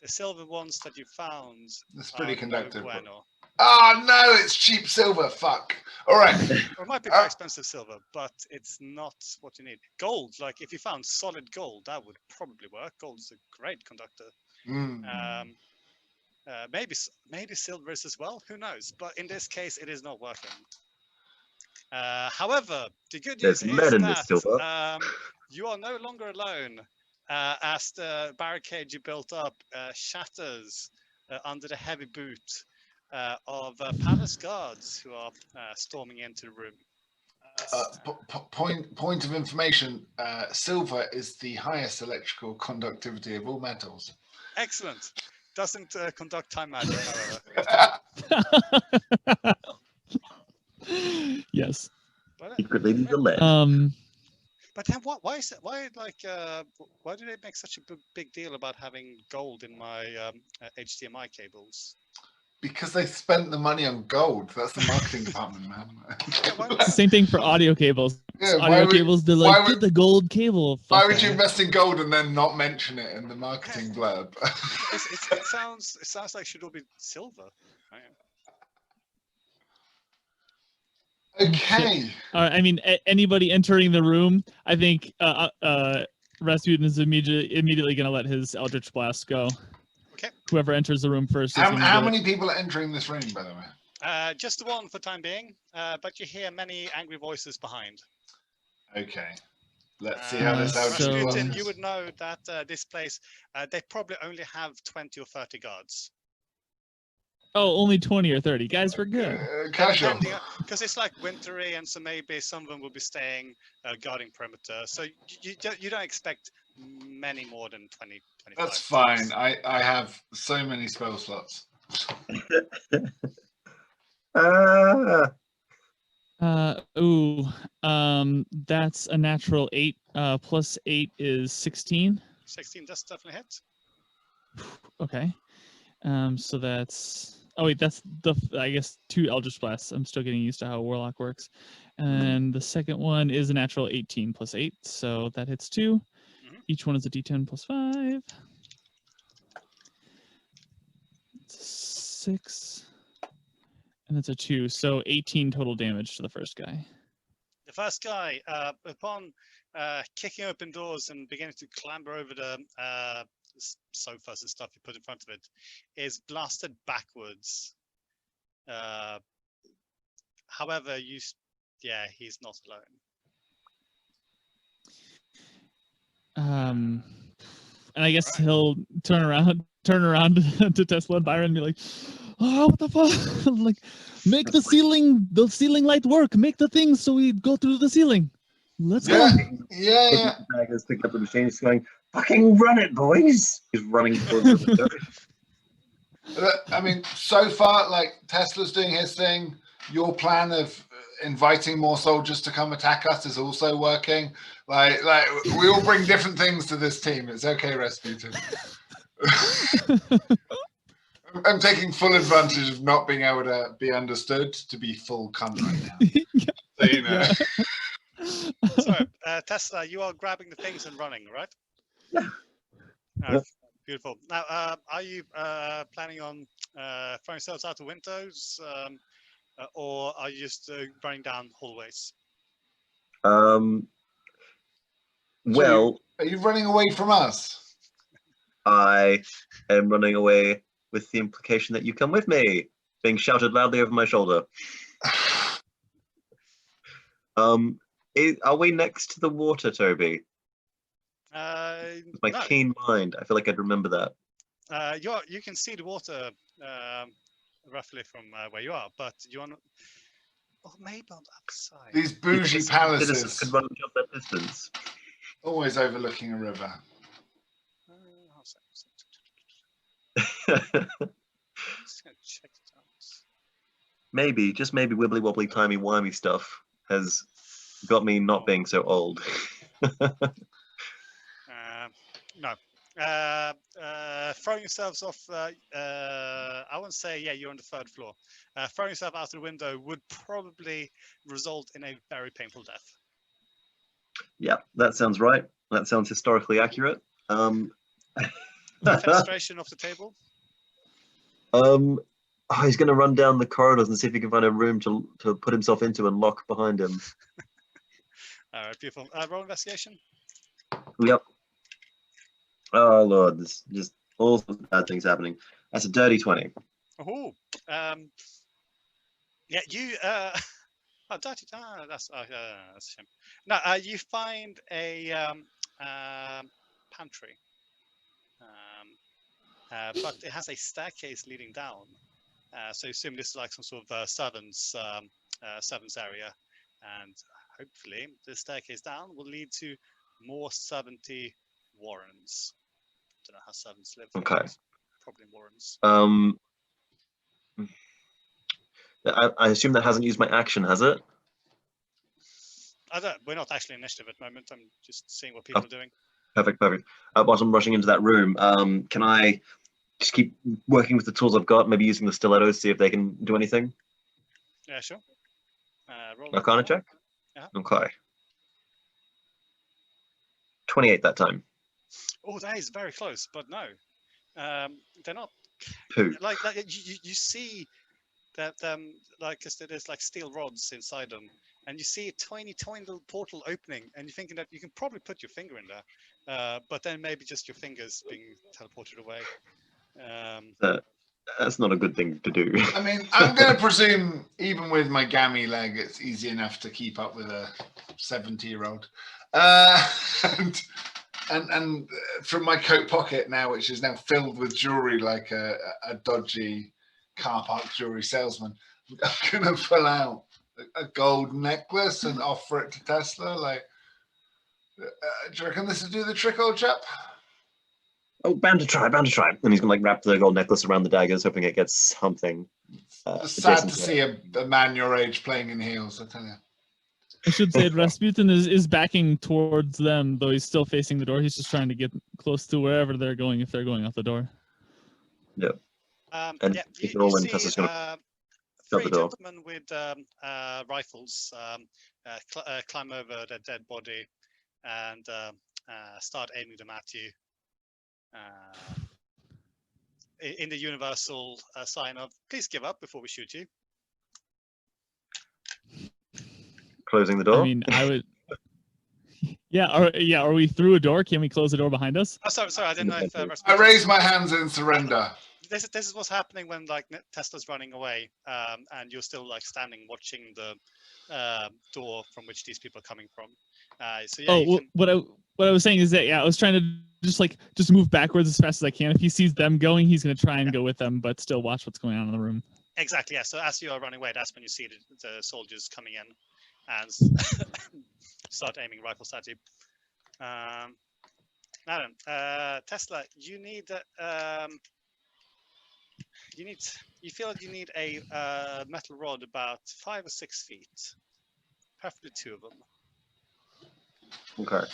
the silver ones that you found It's pretty are conductive. no bueno. Oh, no, it's cheap silver. Fuck. All right. Or it might be very expensive silver, but it's not what you need. Gold, like if you found solid gold, that would probably work. Gold's a great conductor. Maybe silver is as well. Who knows? But in this case, it is not working. However, the good news There's lead in is this silver. that you are no longer alone, as the barricade you built up shatters under the heavy boot of palace guards who are storming into the room. Point of information, silver is the highest electrical conductivity of all metals. Excellent. Doesn't conduct time magic, however. Yes. Secretly the lead. But then why is it, why do they make such a big deal about having gold in my HDMI cables? Because they spent the money on gold. That's the marketing department, man. Same thing for audio cables. Yeah, Audio cables, they're like, get the gold cable. Why would you invest in gold and then not mention it in the marketing blurb? It sounds like it should all be silver. Okay. I mean, anybody entering the room, I think Rasputin is immediately going to let his Eldritch Blast go. Okay. Whoever enters the room first. How many people are entering this room, by the way? Just the one for the time being, but you hear many angry voices behind. Okay. Let's see how this so- Rasputin, you would know that this place, they probably only have 20 or 30 guards. Oh, only 20 or 30. Guys, we're good. Casual. Because it's like wintry, and so maybe some of them will be staying guarding perimeter. So you don't expect many more than 20, 25. That's fine. I have so many spell slots. That's a natural 8. Plus 8 is 16. 16 does definitely hit. Okay. So that's. Oh wait, that's I guess 2 Eldritch Blasts. I'm still getting used to how Warlock works. And the second one is a natural 18 plus 8, so that hits 2. Each one is a D10 plus 5. 6. And that's a 2, so 18 total damage to the first guy. The first guy, upon kicking open doors and beginning to clamber over the sofas and stuff you put in front of it, is blasted backwards. However, he's not alone. And I guess he'll turn around to Tesla and Byron and be like, "Oh, what the fuck? Like, make the ceiling light work. Make the thing so we go through the ceiling. Let's go." Yeah. Daggers picked up the machine. He's going, "Fucking run it, boys!" He's running towards the I mean, so far, like Tesla's doing his thing. Your plan of inviting more soldiers to come attack us is also working. Like we all bring different things to this team. It's okay, Rasputin. I'm taking full advantage of not being able to be understood to be full cunt right now. So, you know. So, Tesla, you are grabbing the things and running, right? Yeah. Beautiful. Now, are you planning on throwing yourselves out of windows, or are you just running down hallways? Well, are you running away from us? I am running away with the implication that you come with me, being shouted loudly over my shoulder. Are we next to the water, Toby? With my keen mind, I feel like I'd remember that. You can see the water roughly from where you are, but you are not. Or maybe on the other side. These bougie palaces could run up that distance. Always overlooking a river. Just gonna check it out. Maybe, just maybe, wibbly wobbly, timey wimey stuff has got me not being so old. No. Throwing yourselves off, I wouldn't say, you're on the 3rd floor. Throwing yourself out of the window would probably result in a very painful death. Yeah, that sounds right. That sounds historically accurate. Fenestration off the table. He's going to run down the corridors and see if he can find a room to put himself into and lock behind him. All right, beautiful. Roll investigation. Yep. Oh Lord, this just all sorts of bad things happening. That's a dirty 20. Oh, yeah, you. Oh, dirty. That's a shame. No, you find a pantry, but it has a staircase leading down. So you assume this is like some sort of servants area, and hopefully the staircase down will lead to more servanty warrens. Don't know how servants live. Okay. Probably warrens. I assume that hasn't used my action, has it? We're not actually in initiative at the moment. I'm just seeing what people are doing. Perfect. Whilst I'm rushing into that room, can I just keep working with the tools I've got, maybe using the stilettos, see if they can do anything? Yeah, sure. Roll Arcana check? Yeah. Okay. 28 that time. Oh, that is very close, but no. They're not. Poo. Like you see that like there's like steel rods inside them, and you see a tiny little portal opening, and you're thinking that you can probably put your finger in there, but then maybe just your fingers being teleported away. That's not a good thing to do. I mean, I'm going to presume even with my gammy leg, it's easy enough to keep up with a 70-year-old. And from my coat pocket now, which is now filled with jewelry like a dodgy car park jewelry salesman, I'm gonna pull out a gold necklace and offer it to Tesla. Like, do you reckon this will do the trick, old chap? Oh, bound to try, bound to try. And he's gonna like wrap the gold necklace around the daggers, hoping it gets something. It's sad to see a man your age playing in heels, I tell you. I should say Rasputin is backing towards them, though he's still facing the door. He's just trying to get close to wherever they're going, if they're going out the door. Yep. And yeah, you see three gentlemen with rifles climb over the dead body and start aiming them at you. In the universal sign of "Please give up before we shoot you." Closing the door. I mean, I would. Yeah. Are we through a door? Can we close the door behind us? Oh, sorry. I didn't know if. I raise my hands in surrender. This is what's happening when like Tesla's running away, and you're still like standing watching the door from which these people are coming from. So yeah. What I was saying is that I was trying to just move backwards as fast as I can. If he sees them going, he's going to try and go with them, but still watch what's going on in the room. Exactly. Yeah. So as you are running away, that's when you see the soldiers coming in and start aiming rifles at you. Now then, Tesla, you feel like you need a metal rod about 5 or 6 feet, preferably 2 of them. Okay.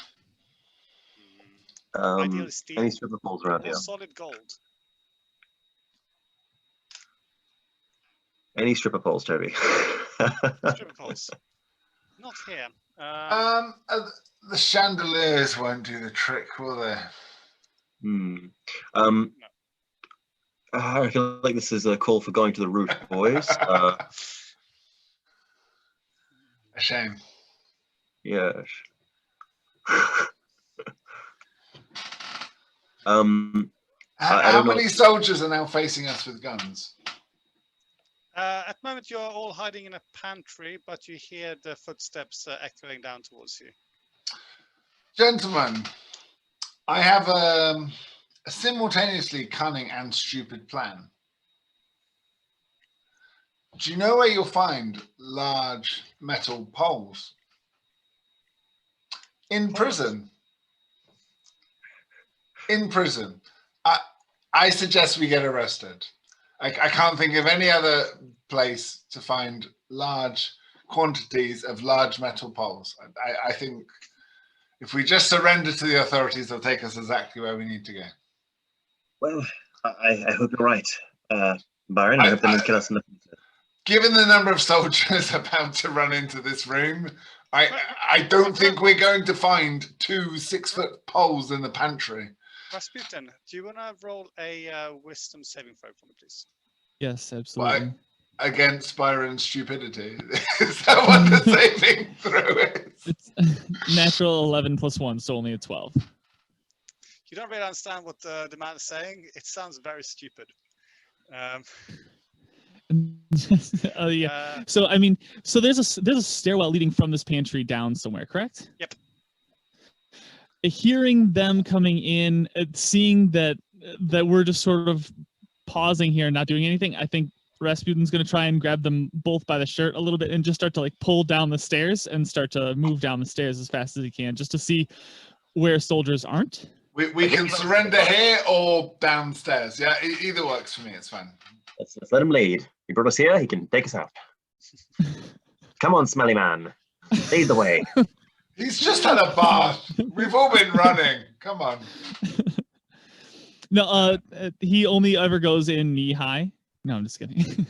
Ideally steel. Any stripper poles around here? Solid gold. Any stripper poles, Toby? Stripper poles. Not here. The chandeliers won't do the trick, will they? No. I feel like this is a call for going to the roof, boys. A shame. Yeah. How many soldiers are now facing us with guns? At the moment, you're all hiding in a pantry, but you hear the footsteps echoing down towards you. Gentlemen, I have a simultaneously cunning and stupid plan. Do you know where you'll find large metal poles? In prison. In prison. I suggest we get arrested. I can't think of any other place to find large quantities of large metal poles. I think if we just surrender to the authorities, they'll take us exactly where we need to go. Well, I hope you're right, Byron. I hope they don't kill us in the future. Given the number of soldiers about to run into this room, I don't think we're going to find 2 6-foot poles in the pantry. Rasputin, do you want to roll a wisdom saving throw for me, please? Yes, absolutely. Against Byron's stupidity. Is that what the saving throw is? It's natural 11 plus 1, so only a 12. You don't really understand what the man is saying. It sounds very stupid. Yeah. So I mean, so there's a stairwell leading from this pantry down somewhere, correct? Yep. Hearing them coming in, seeing that we're just sort of pausing here and not doing anything, I think Rasputin's going to try and grab them both by the shirt a little bit and just start to like pull down the stairs and start to move down the stairs as fast as he can, just to see where soldiers aren't. We can surrender here or downstairs. Yeah, either works for me. It's fine. Let's let him lead. He brought us here. He can take us out. Come on, smelly man. Lead the way. He's just had a bath. We've all been running. Come on. No, he only ever goes in knee high. No, I'm just kidding.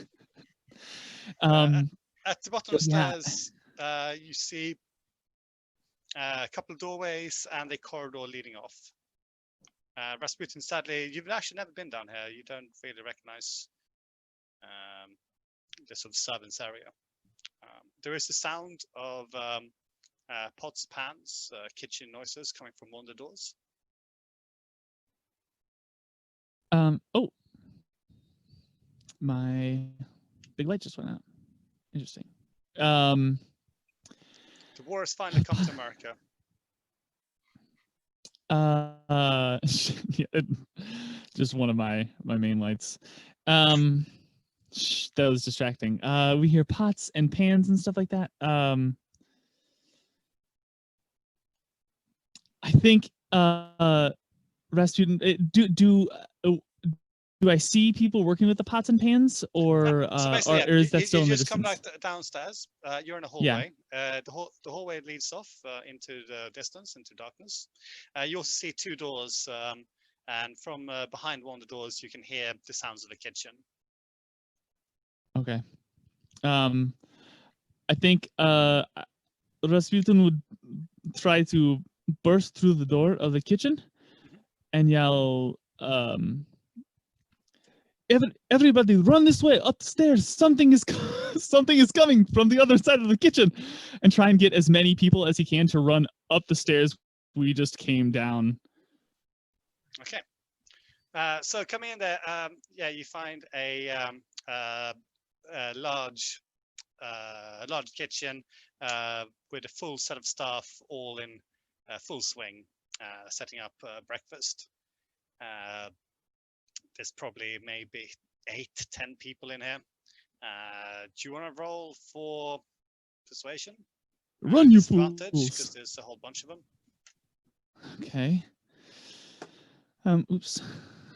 At the bottom of the stairs, you see a couple of doorways and a corridor leading off. Rasputin, sadly, you've actually never been down here. You don't really recognize the sort of servants area. There is the sound of pots, pans, kitchen noises coming from one of the doors. Oh, my big light just went out. Interesting. The war has finally come to America. Yeah, just one of my main lights. That was distracting. We hear pots and pans and stuff like that. I think Rasputin, do I see people working with the pots and pans, or So or basically, is that still in the just come distance? like downstairs. You're in a hallway. The hallway leads off into the distance, into darkness. You also see two doors, and from behind one of the doors, you can hear the sounds of the kitchen. Okay. I think Rasputin would try to burst through the door of the kitchen and yell, everybody run this way, upstairs. Something is coming from the other side of the kitchen, and try and get as many people as he can to run up the stairs we just came down. Okay. So coming in there, you find a large kitchen with a full set of staff, all in full swing, setting up breakfast. There's probably maybe 8 to 10 people in here. Do you want to roll for persuasion? Run, you Disadvantage, fools! because there's a whole bunch of them. Okay. Oops.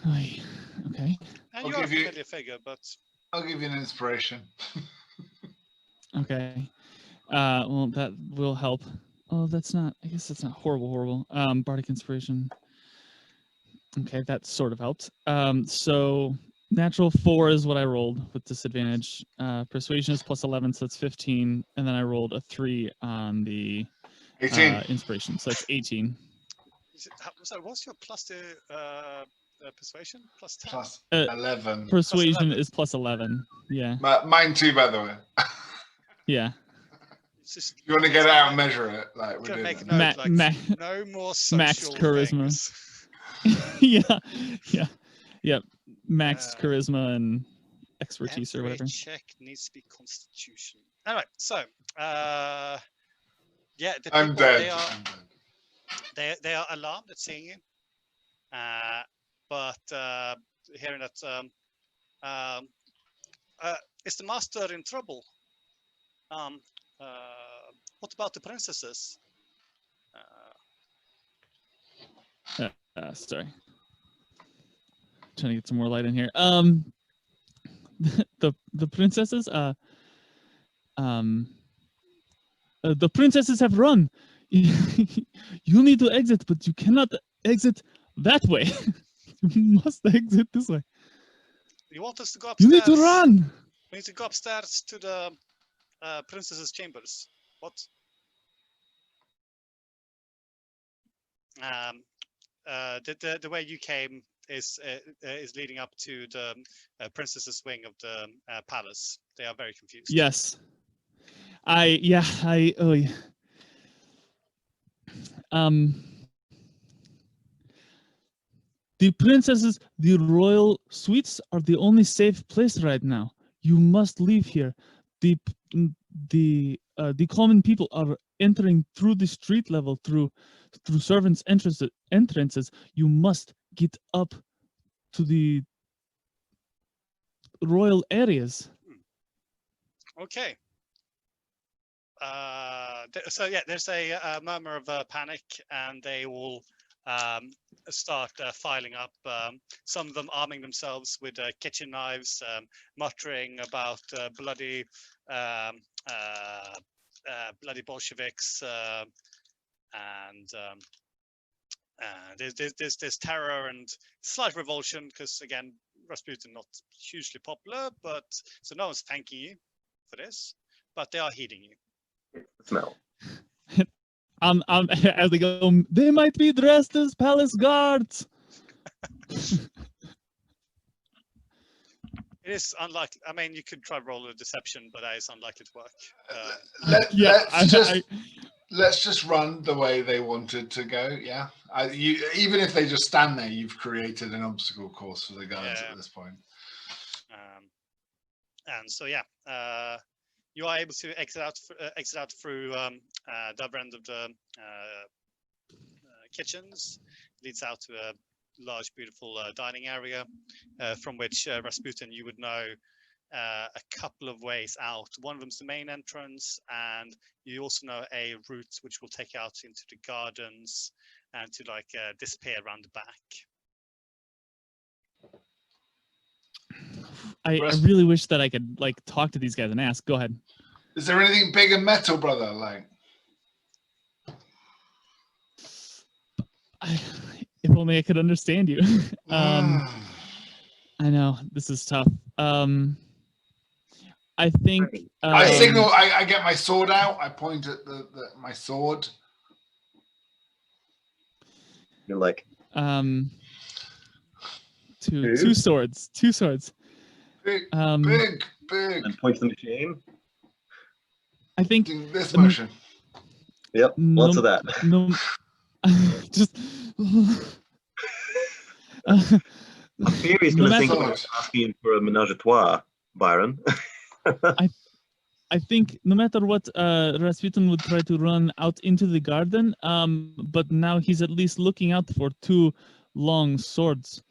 Okay. And you are a familiar figure, but I'll give you an inspiration. Okay. Well, that will help. Oh, that's not. I guess that's not horrible. Bardic inspiration. Okay, that sort of helped. So natural 4 is what I rolled with disadvantage. Persuasion is plus 11, so that's 15, and then I rolled a 3 on the 18. Inspiration, so that's 18. So what's your plus to persuasion? Plus 10? Plus 11. Persuasion Plus 11. is plus 11. Yeah. Mine too, by the way. Yeah. Just, you want to get it out and measure it? Like we're make a doing note, no more social max charisma. Yeah. Max charisma and expertise or whatever. Check needs to be Constitution. All right, so the people, I'm dead. They are alarmed at seeing you, but hearing that is the master in trouble? What about the princesses? Sorry, trying to get some more light in here. The princesses. The princesses have run. You need to exit, but you cannot exit that way. You must exit this way. You want us to go upstairs? You need to run. We need to go upstairs to the princess's chambers. What? The way you came is leading up to the princess's wing of the palace. They are very confused. Yes. The princesses, the royal suites are the only safe place right now. You must leave here. The common people are entering through the street level, through servants' entrances. You must get up to the royal areas. Okay. So there's a murmur of panic, and they will start filing up. Some of them arming themselves with kitchen knives, muttering about bloody Bolsheviks, and there's terror and slight revulsion because again, Rasputin not hugely popular, but so no one's thanking you for this, but they are heeding you. Smell. As they go, they might be dressed as palace guards. It is unlikely. I mean, you could try roll a deception, but that is unlikely to work. Let's just run the way they wanted to go. Yeah, even if they just stand there, you've created an obstacle course for the guards at this point. And so you are able to exit out through the other end of the kitchens. It leads out to a large, beautiful dining area, from which Rasputin, you would know a couple of ways out. One of them's the main entrance, and you also know a route which will take you out into the gardens and to like disappear around the back. I really wish that I could like talk to these guys and ask. Go ahead. Is there anything big and metal, brother? Like, if only I could understand you. I know this is tough. I think I signal. I get my sword out. I point at my sword. You're like, two swords. Big. and point to the machine. I think Doing this motion. Yep, lots of that. No, just. I'm furious going to think matter- about asking for a menage a trois, Byron. I think no matter what, Rasputin would try to run out into the garden, but now he's at least looking out for two long swords.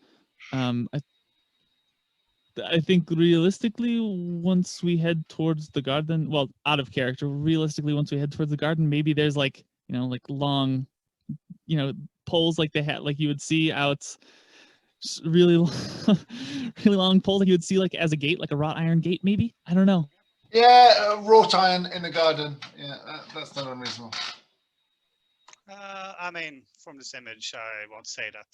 I think realistically, once we head towards the garden, well, out of character, realistically, once we head towards the garden, maybe there's like, like long, poles like they had, like you would see out, just really, really long poles like you would see like as a gate, like a wrought iron gate, maybe. I don't know. Yeah, wrought iron in the garden. Yeah, that's not unreasonable. I mean, from this image, I won't say that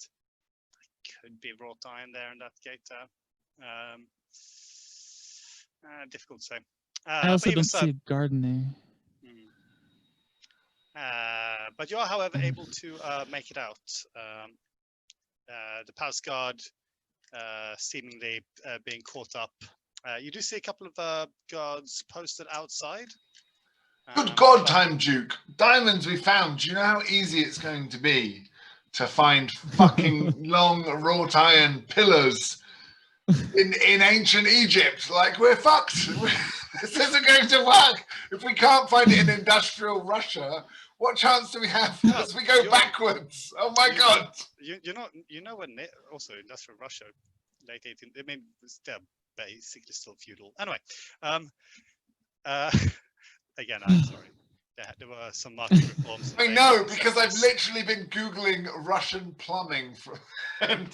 could be wrought iron there in that gate. Difficult to say. I also don't see a garden there. But you are, however, able to make it out. The palace guard seemingly being caught up. You do see a couple of guards posted outside. Good God, Time Duke. Diamonds we found. Do you know how easy it's going to be to find fucking long wrought iron pillars in ancient Egypt? Like, we're fucked. This isn't going to work. If we can't find it in industrial Russia, what chance do we have as we go backwards? Oh my God. You know when also industrial Russia, late 18th, I mean, they're basically still feudal. Anyway, again, I'm sorry. There were some market reforms. I know, because I've literally been Googling Russian plumbing and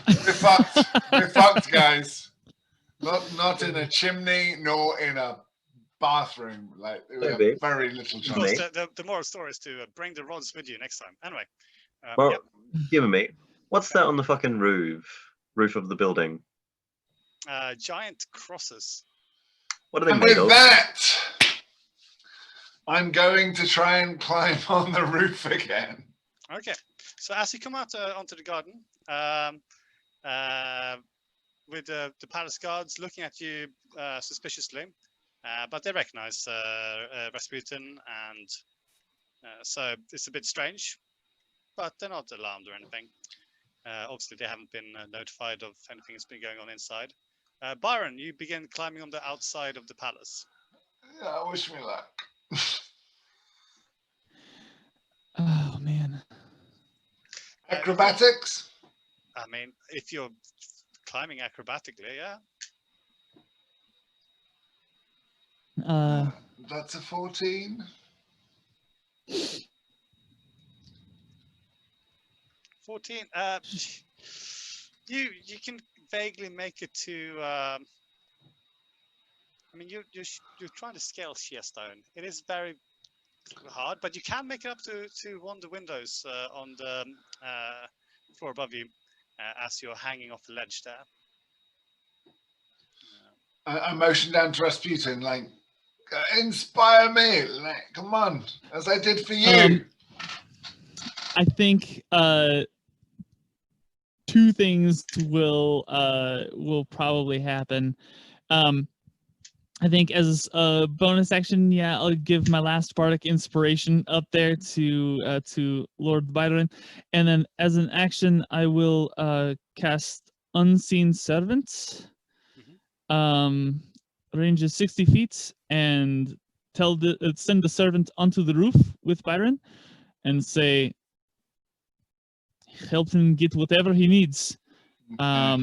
we're fucked. We're fucked, guys. Not in a chimney, nor in a bathroom. Like, we have very little chance. The moral story is to bring the rods with you next time. Anyway. Well, yep. give me. What's that on the fucking roof of the building? Giant crosses. What are they And made with of? that, I'm going to try and climb on the roof again. Okay. So as you come out onto the garden, with the palace guards looking at you suspiciously, but they recognize Rasputin, and so it's a bit strange, but they're not alarmed or anything. Obviously, they haven't been notified of anything that's been going on inside. Byron, you begin climbing on the outside of the palace. Yeah, wish me luck. Oh man. Acrobatics? I mean, if you're climbing acrobatically, yeah. That's a 14. 14. You can vaguely make it to. I mean, you're trying to scale sheer stone. It is very hard, but you can make it up to one of the windows on the floor above you as you're hanging off the ledge there. I motioned down to Rasputin, like, inspire me, like, come on, as I did for you. I think two things will probably happen. I think as a bonus action, yeah, I'll give my last bardic inspiration up there to Lord Byron, and then as an action, I will cast Unseen Servants. Range is 60 feet, and send the servant onto the roof with Byron, and say, help him get whatever he needs. Well,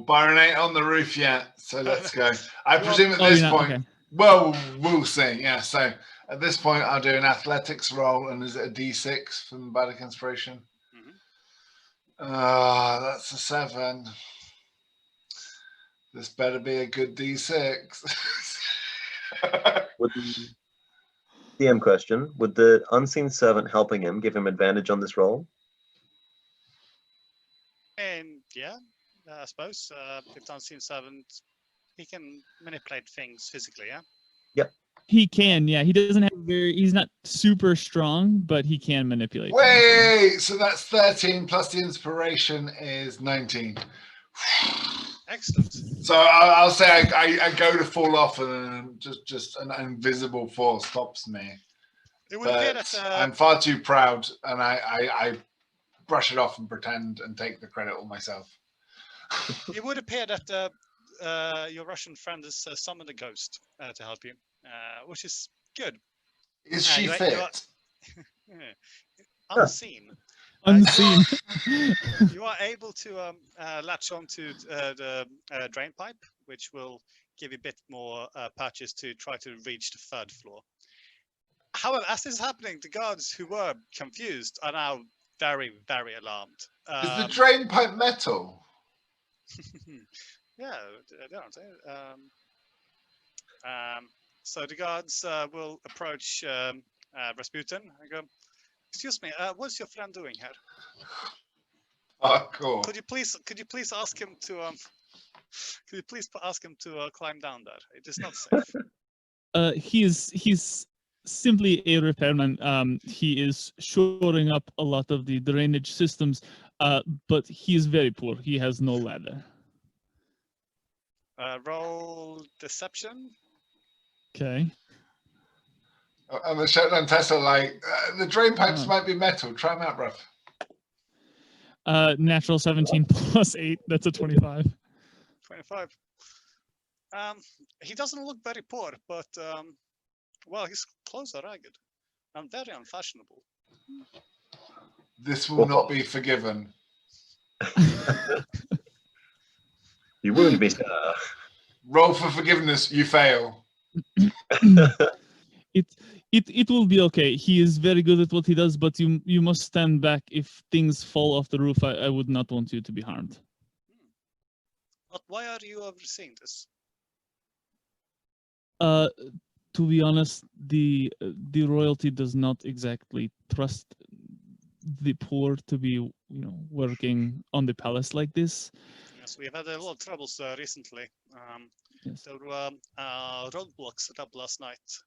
Byron ain't on the roof yet, so let's go. I presume at Oh, this you're not? point, Okay. well, we'll see. Yeah, so at this point, I'll do an athletics roll, and is it a D6 from Bardic Inspiration? That's a 7. This better be a good D6. Would the DM question, would the unseen servant helping him give him advantage on this roll? And yeah, I suppose if the unseen servant, he can manipulate things physically. Yeah. Yep. He can, yeah. He doesn't have he's not super strong, but he can manipulate. Wait, so that's 13 plus the inspiration is 19. Excellent. So I'll say I go to fall off, and just an invisible force stops me. It would appear But that I'm far too proud, and I brush it off and pretend and take the credit all myself. it would appear that your Russian friend has summoned a ghost to help you, which is good. Is she you are- fit? Unseen. Unseen. You are able to latch on to the drain pipe, which will give you a bit more patches to try to reach the 3rd floor. However, as this is happening, the guards who were confused are now very, very alarmed. Is the drain pipe metal? Yeah, they aren't they? So the guards will approach Rasputin and go, "Excuse me, what's your friend doing here? Oh, cool. Could you please ask him to climb down there? It is not safe." He's simply a repairman. He is shoring up a lot of the drainage systems, but he is very poor. He has no ladder. Roll deception. Okay. And the shutdown tests are like, the drain pipes might be metal. Try them out, bruv. Natural 17 plus 8. That's a 25. 25. He doesn't look very poor, but well, his clothes are ragged and very unfashionable. This will not be forgiven. You wound me, sir. Roll for forgiveness. You fail. It will be okay. He is very good at what he does, but you must stand back if things fall off the roof. I would not want you to be harmed. But why are you overseeing this? To be honest, the royalty does not exactly trust the poor to be, working on the palace like this. Yes, we've had a lot of troubles recently. Yes. There were roadblocks set up last night.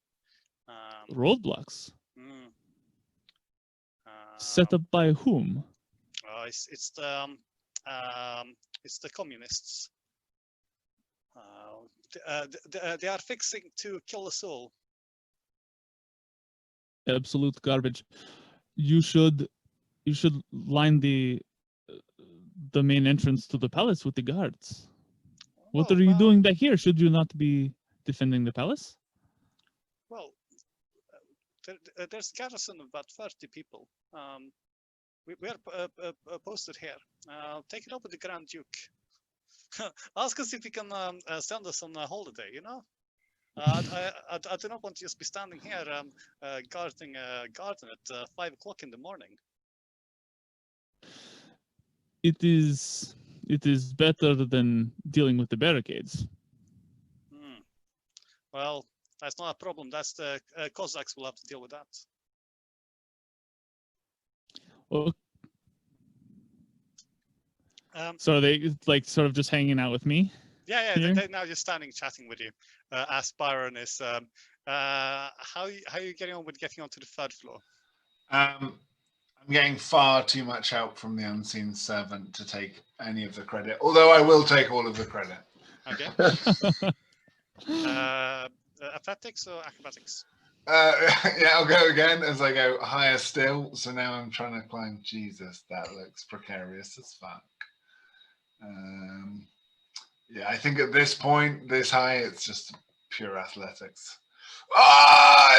Roadblocks Mm, set up by whom? It's the communists. They are fixing to kill us all. Absolute garbage. You should line the main entrance to the palace with the guards. What Well, are you doing back here? Should you not be defending the palace? Well, there's a garrison of about 30 people. We are posted here. Take it up with the Grand Duke. Ask us if he can send us on a holiday, I do not want to just be standing here guarding a garden at 5 o'clock in the morning. It is better than dealing with the barricades. Well, that's not a problem. That's the Cossacks will have to deal with that. Well, so are they sort of just hanging out with me? Yeah, they're now just standing chatting with you. As Byron is, how are you getting on with getting onto the 3rd floor? I'm getting far too much help from the unseen servant to take any of the credit, although I will take all of the credit. Okay. Athletics or acrobatics? Yeah, I'll go again as I go higher still. So now I'm trying to climb. Jesus, that looks precarious as fuck. Yeah, I think at this point, this high, it's just pure athletics.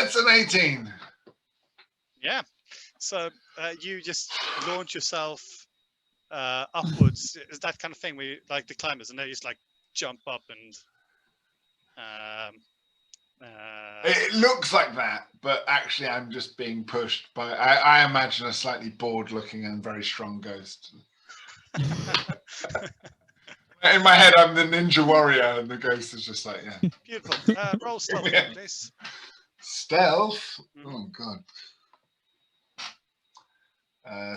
It's an 18. Yeah. So you just launch yourself upwards. Is that kind of thing where you, like the climbers, and they just like jump up and. It looks like that, but actually I'm just being pushed by, I imagine a slightly bored looking and very strong ghost. In my head, I'm the ninja warrior, and the ghost is just like, yeah. Beautiful. Roll stealth, please. Stealth? Oh, God.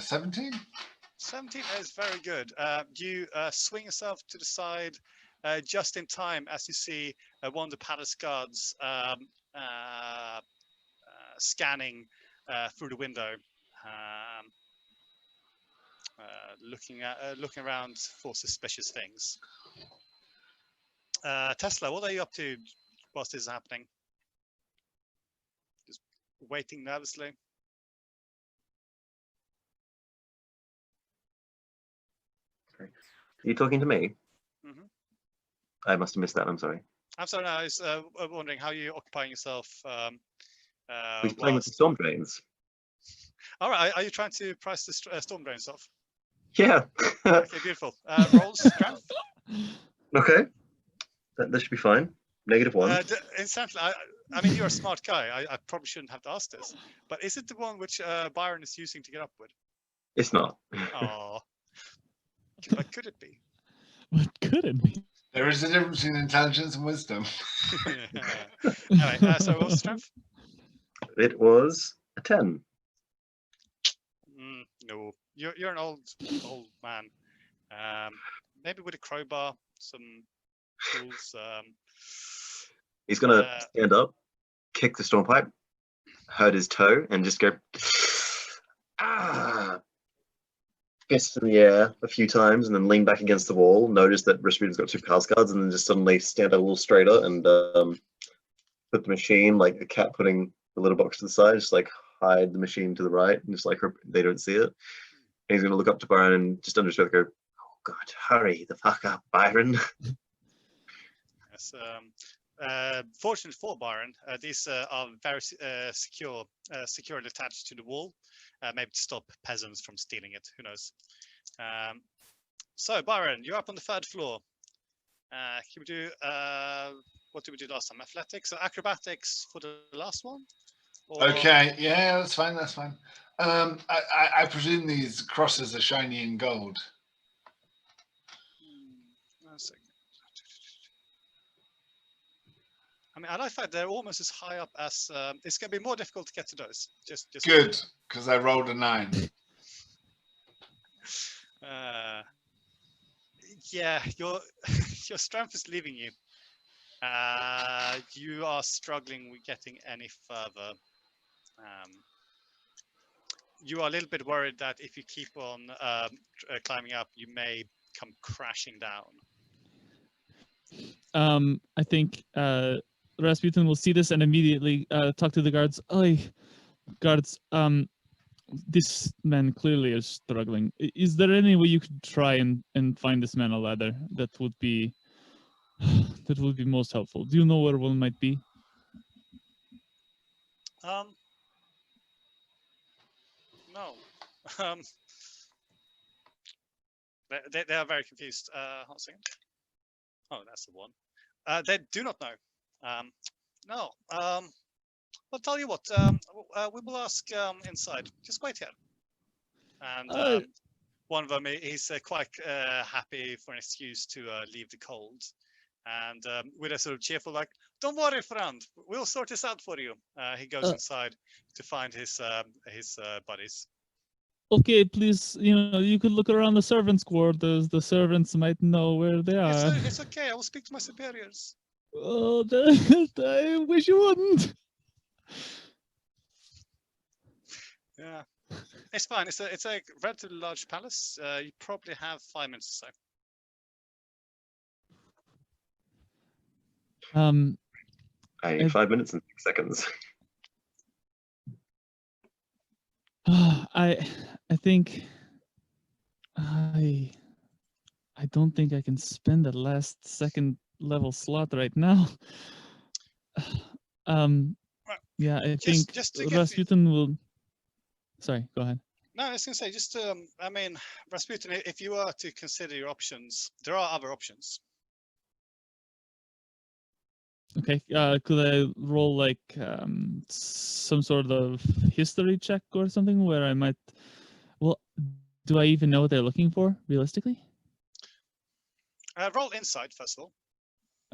17? 17 is very good. You swing yourself to the side just in time as you see one of the palace guards scanning through the window, looking around for suspicious things. Tesla, what are you up to whilst this is happening? Just waiting nervously. Are you talking to me? Mm-hmm. I must have missed that. I'm sorry. I'm sorry. No, I was wondering how you're occupying yourself. He's playing with the storm drains. All right. Are you trying to price the storm drains off? Yeah. Okay, beautiful. Rolls strength. Okay. That should be fine. -1. Instantly, I mean, you're a smart guy. I probably shouldn't have to ask this, but is it the one which Byron is using to get upward? It's not. Oh, what could it be? What could it be? There is a difference between intelligence and wisdom. Anyway, so what was the strength? It was a 10. No, you're an old man. Maybe with a crowbar, some tools. He's gonna stand up, kick the storm pipe, hurt his toe, and just go fist in the air a few times, and then lean back against the wall. Notice that Rasputin's got 2 palace guards, and then just suddenly stand up a little straighter and put the machine like a cat putting the little box to the side, just like hide the machine to the right, and just like they don't see it. And he's gonna look up to Byron and just under his breath go, "Oh God, hurry the fuck up, Byron." Yes. Fortunately for Byron, these are very securely attached to the wall, maybe to stop peasants from stealing it. Who knows? So Byron, you're up on the 3rd floor. Can we do what did we do last time? Athletics or acrobatics for the last one? Or... Okay, yeah, that's fine. That's fine. I presume these crosses are shiny in gold. One second. I mean, I like that they're almost as high up as it's going to be more difficult to get to those. Just good, because I rolled a 9. Yeah, your strength is leaving you. You are struggling with getting any further. You are a little bit worried that if you keep on climbing up, you may come crashing down. I think Rasputin will see this and immediately talk to the guards. Oi, guards, this man clearly is struggling. Is there any way you could try and find this man a ladder? That would be most helpful. Do you know where one might be? No. They are very confused. Hold a second. Oh, that's the one. They do not know. No. I'll tell you what. We will ask inside. Just wait here. And one of them, he's quite happy for an excuse to leave the cold. And with a sort of cheerful, like, "Don't worry, friend. We'll sort this out for you." He goes inside to find his buddies. Okay, please. You could look around the servants' quarters. The servants might know where they are. It's okay. I will speak to my superiors. Oh, I wish you wouldn't. Yeah, it's fine. It's a relatively large palace. You probably have 5 minutes or so. I need 5 minutes and 6 seconds. I think I don't think I can spend the last 2nd level slot right now. Yeah, I think Rasputin will. Sorry, go ahead. No, I was going to say, just, I mean, Rasputin, if you were to consider your options, there are other options. Okay, could I roll like some sort of history check or something where I might? Well, do I even know what they're looking for realistically? Roll insight, first of all.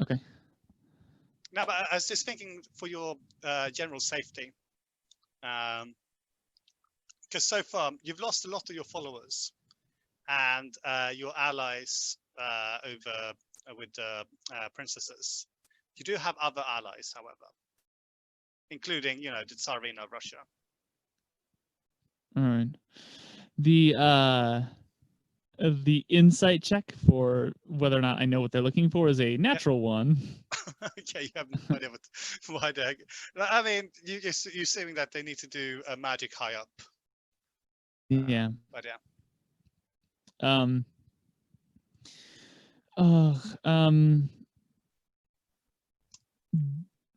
Okay. No, but I was just thinking for your general safety. Because so far, you've lost a lot of your followers and your allies over with princesses. You do have other allies, however, including, you know, the Tsarina of Russia. All right. The insight check for whether or not I know what they're looking for is a natural one. Okay, you have no idea why the heck. I mean, you're assuming that they need to do a magic high up. Yeah. But yeah.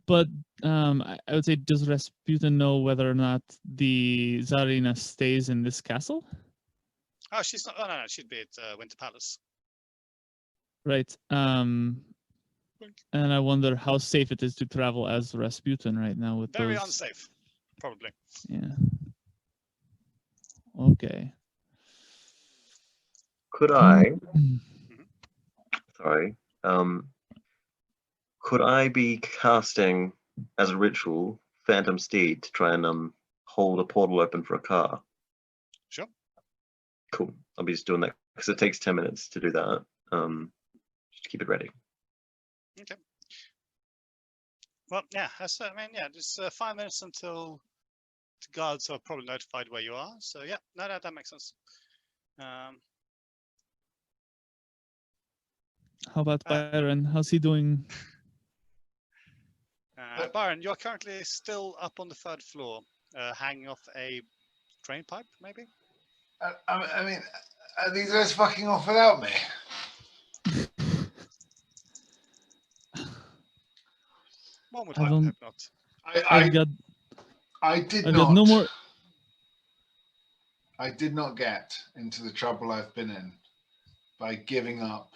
But I would say, does Rasputin know whether or not the Tsarina stays in this castle? Oh, she's not. Oh no, she'd be at Winter Palace. Right. And I wonder how safe it is to travel as Rasputin right now with Very those. unsafe, probably. Yeah. Okay. Could I? Mhm. Sorry. Could I be casting as a ritual Phantom Steed to try and hold a portal open for a car? Sure. Cool. I'll be just doing that because it takes 10 minutes to do that. Just to keep it ready. Okay. Well, yeah. I mean, yeah. Just 5 minutes until the guards are probably notified where you are. So yeah, no, that makes sense. How about Byron? How's he doing? Byron, you're currently still up on the 3rd floor, hanging off a drain pipe, maybe? I mean, are these guys fucking off without me? One would I don't. hope not. I've got no more. I did not get into the trouble I've been in by giving up,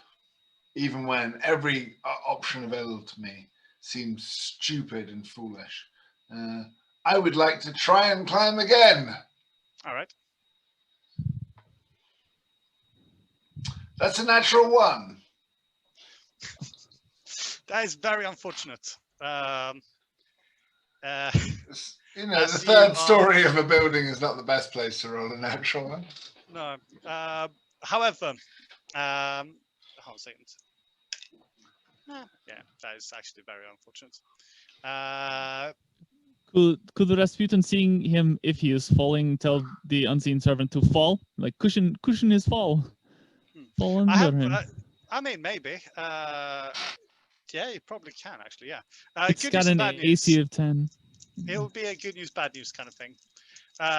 even when every option available to me seems stupid and foolish. I would like to try and climb again. All right. That's a natural 1. That is very unfortunate. You know, the 3rd story of a building is not the best place to roll a natural 1. No. However, hold on a second. Yeah, that is actually very unfortunate. Could the Rasputin, seeing him if he is falling, tell the unseen servant to fall, like cushion his fall, fall under him? I mean, maybe. Yeah, you probably can actually. Yeah. It's got an AC of 10. It'll be a good news, bad news kind of thing.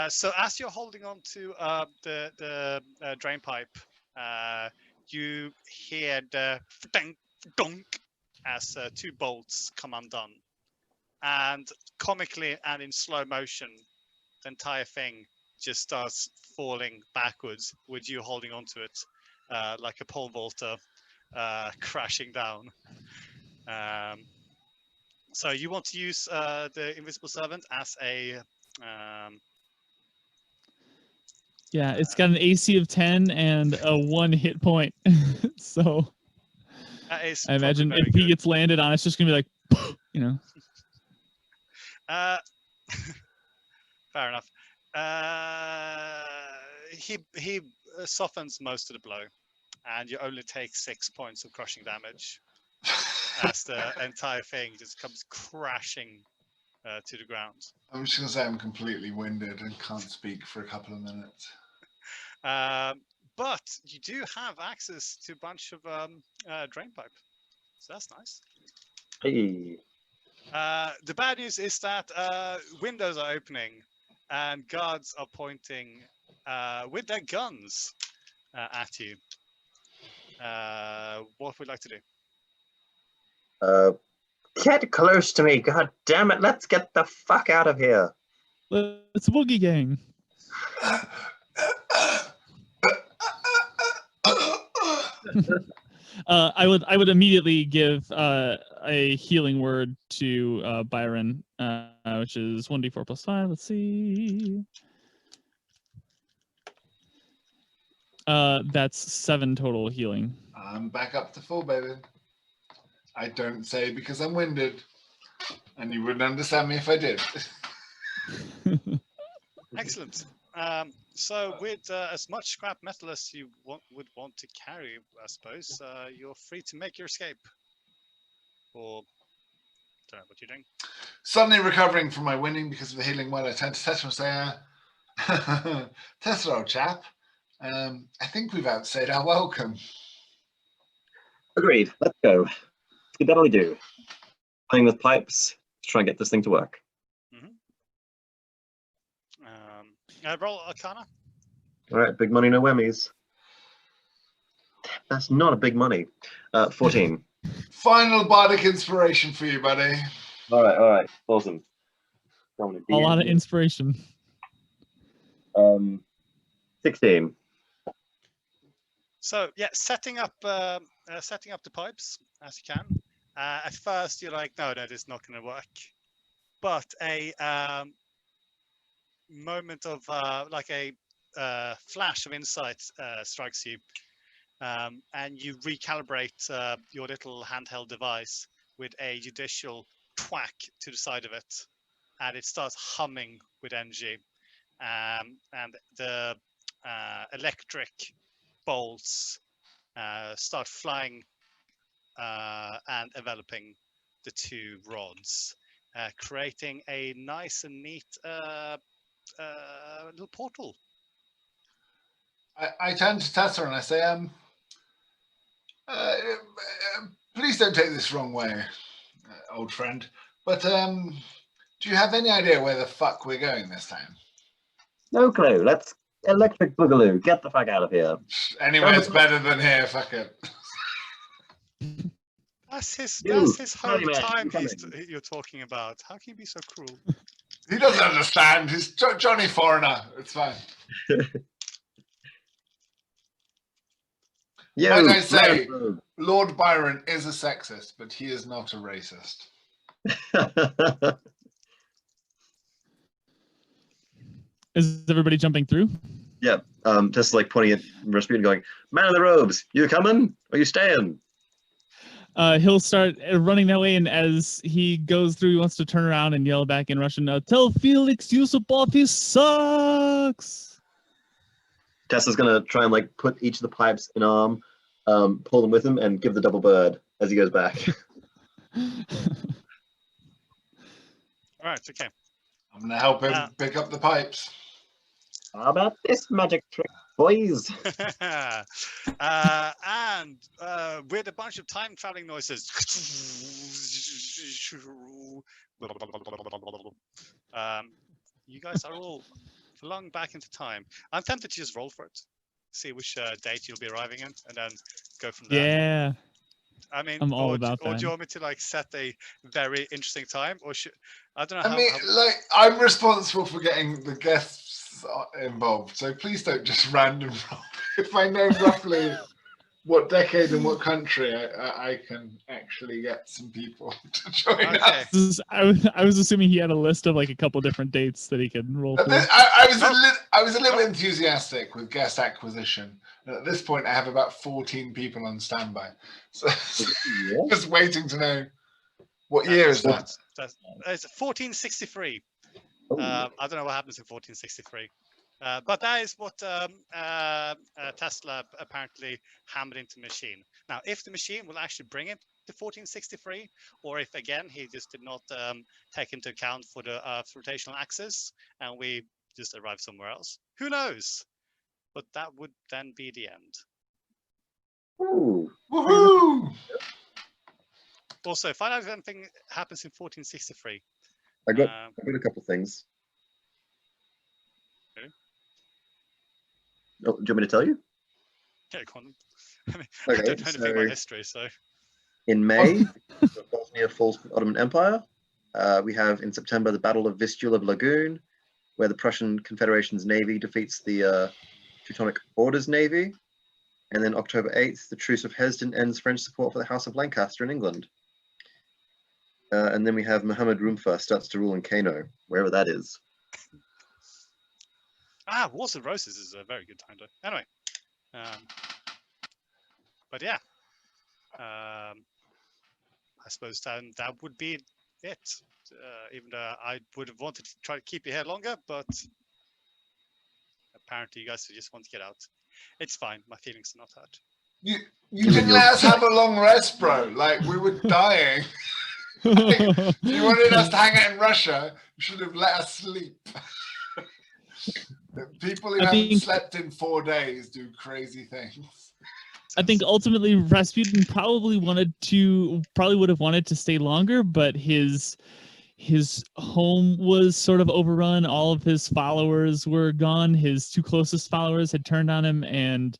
So as you're holding on to the drain pipe, you hear the donk as 2 bolts come undone, and comically and in slow motion, the entire thing just starts falling backwards with you holding onto it like a pole vaulter crashing down. So you want to use the invisible servant as a yeah, it's got an AC of 10 and a 1 hit point. So I imagine if he gets landed on, it's just gonna be like, you know. Fair enough. He softens most of the blow, and you only take 6 points of crushing damage as the entire thing just comes crashing to the ground. I'm just gonna say I'm completely winded and can't speak for a couple of minutes. But you do have access to a bunch of drain pipe, so that's nice. Hey. The bad news is that windows are opening and guards are pointing with their guns at you. What would you like to do? Get close to me, god damn it, let's get the fuck out of here. It's a boogie gang. I would immediately give a healing word to Byron, which is 1d4 plus 5. Let's see. That's 7 total healing. I'm back up to full, baby. I don't say because I'm winded, and you wouldn't understand me if I did. Excellent. So with as much scrap metal as you would want to carry, I suppose, you're free to make your escape. Or, don't know what you're doing. Suddenly recovering from my winning because of the healing word, I turn to Tessa and say, Tessa, old chap, I think we've outstayed our welcome. Agreed. Let's go. Let's get we do. Playing with pipes to try and get this thing to work. Roll Arcana. All right, big money, no whammies. That's not a big money. 14. Final bardic inspiration for you, buddy. All right, awesome. A lot of inspiration. 16. So yeah, setting up the pipes as you can. At first, you're like, no, that is not going to work. But a moment of like a flash of insight strikes you, and you recalibrate your little handheld device with a judicial twack to the side of it, and it starts humming with energy, and the electric bolts start flying and enveloping the 2 rods, creating a nice and neat little portal. I turn to Tessa and I say, please don't take this wrong way, old friend, but do you have any idea where the fuck we're going this time? No clue. Let's electric boogaloo. Get the fuck out of here. Anywhere's better than here. Fuck it. That's his Honey man, hometown you're talking about. How can you be so cruel? He doesn't understand. He's Johnny Foreigner. It's fine. Like I say, Lord Byron is a sexist, but he is not a racist. Is everybody jumping through? Yeah. Just like pointing at Rasputin going, man in the robes, you coming? Or you staying? He'll start running that way, and as he goes through, he wants to turn around and yell back in Russian, tell Felix Yusupov he sucks! Tessa's going to try and like put each of the pipes in arm, pull them with him, and give the double bird as he goes back. All right, okay. I'm going to help him pick up the pipes. How about this magic trick, boys? And with a bunch of time traveling noises, you guys are all flung back into time. I'm tempted to just roll for it, see which date you'll be arriving in, and then go from there. Yeah. I mean, I'm all about or that. do you want me to like set a very interesting time, or should I don't know? I mean, like I'm responsible for getting the guests involved, so please don't just random roll. If I know roughly what decade and what country, I can actually get some people to join us. I was assuming he had a list of like a couple different dates that he could roll through. I was a little enthusiastic with guest acquisition. And at this point, I have about 14 people on standby. So just waiting to know what year is that. It's 1463. I don't know what happens in 1463. But that is what Tesla apparently hammered into the machine. Now, if the machine will actually bring it to 1463, or if, again, he just did not take into account for the Earth's rotational axis, and we just arrived somewhere else, who knows? But that would then be the end. Ooh. Woohoo! Also, find out if anything happens in 1463. I got a couple things. Oh, do you want me to tell you? Yeah, go on. I mean, Okay, I don't know anything about history, so. In May, the Bosnia falls to the Ottoman Empire. We have in September the Battle of Vistula Lagoon, where the Prussian Confederation's navy defeats the Teutonic Order's navy. And then October 8th, the Truce of Hesdin ends French support for the House of Lancaster in England. And then we have Muhammad Rumfa starts to rule in Kano, wherever that is. Wars of Roses is a very good time though. Anyway, but yeah, I suppose that would be it. Even though I would have wanted to try to keep you here longer, but apparently you guys just want to get out. It's fine. My feelings are not hurt. You didn't let us have a long rest, bro. Like, we were dying. Like, you wanted us to hang out in Russia. You should have let us sleep. People who haven't slept in 4 days do crazy things. I think ultimately Rasputin probably would have wanted to stay longer, but his home was sort of overrun. All of his followers were gone. His 2 closest followers had turned on him, and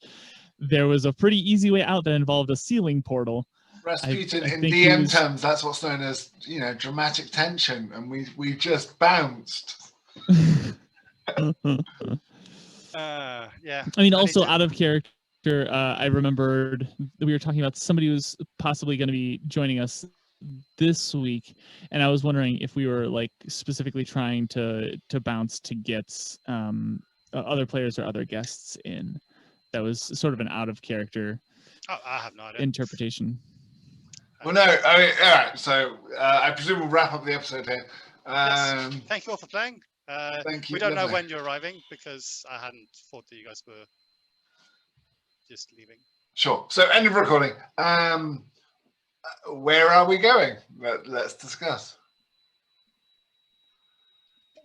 there was a pretty easy way out that involved a ceiling portal. Rasputin, in DM terms, that's what's known as, dramatic tension, and we just bounced. Yeah. I mean, also out of character, I remembered we were talking about somebody who's possibly going to be joining us this week, and I was wondering if we were like specifically trying to bounce to get other players or other guests in. That was sort of an out of character I have no idea. interpretation. Well, no, I mean, all right. So I presume we'll wrap up the episode here. Yes. Thank you all for playing. Thank you. We don't know when you're arriving because I hadn't thought that you guys were just leaving. Sure. So end of recording. Where are we going? Let's discuss.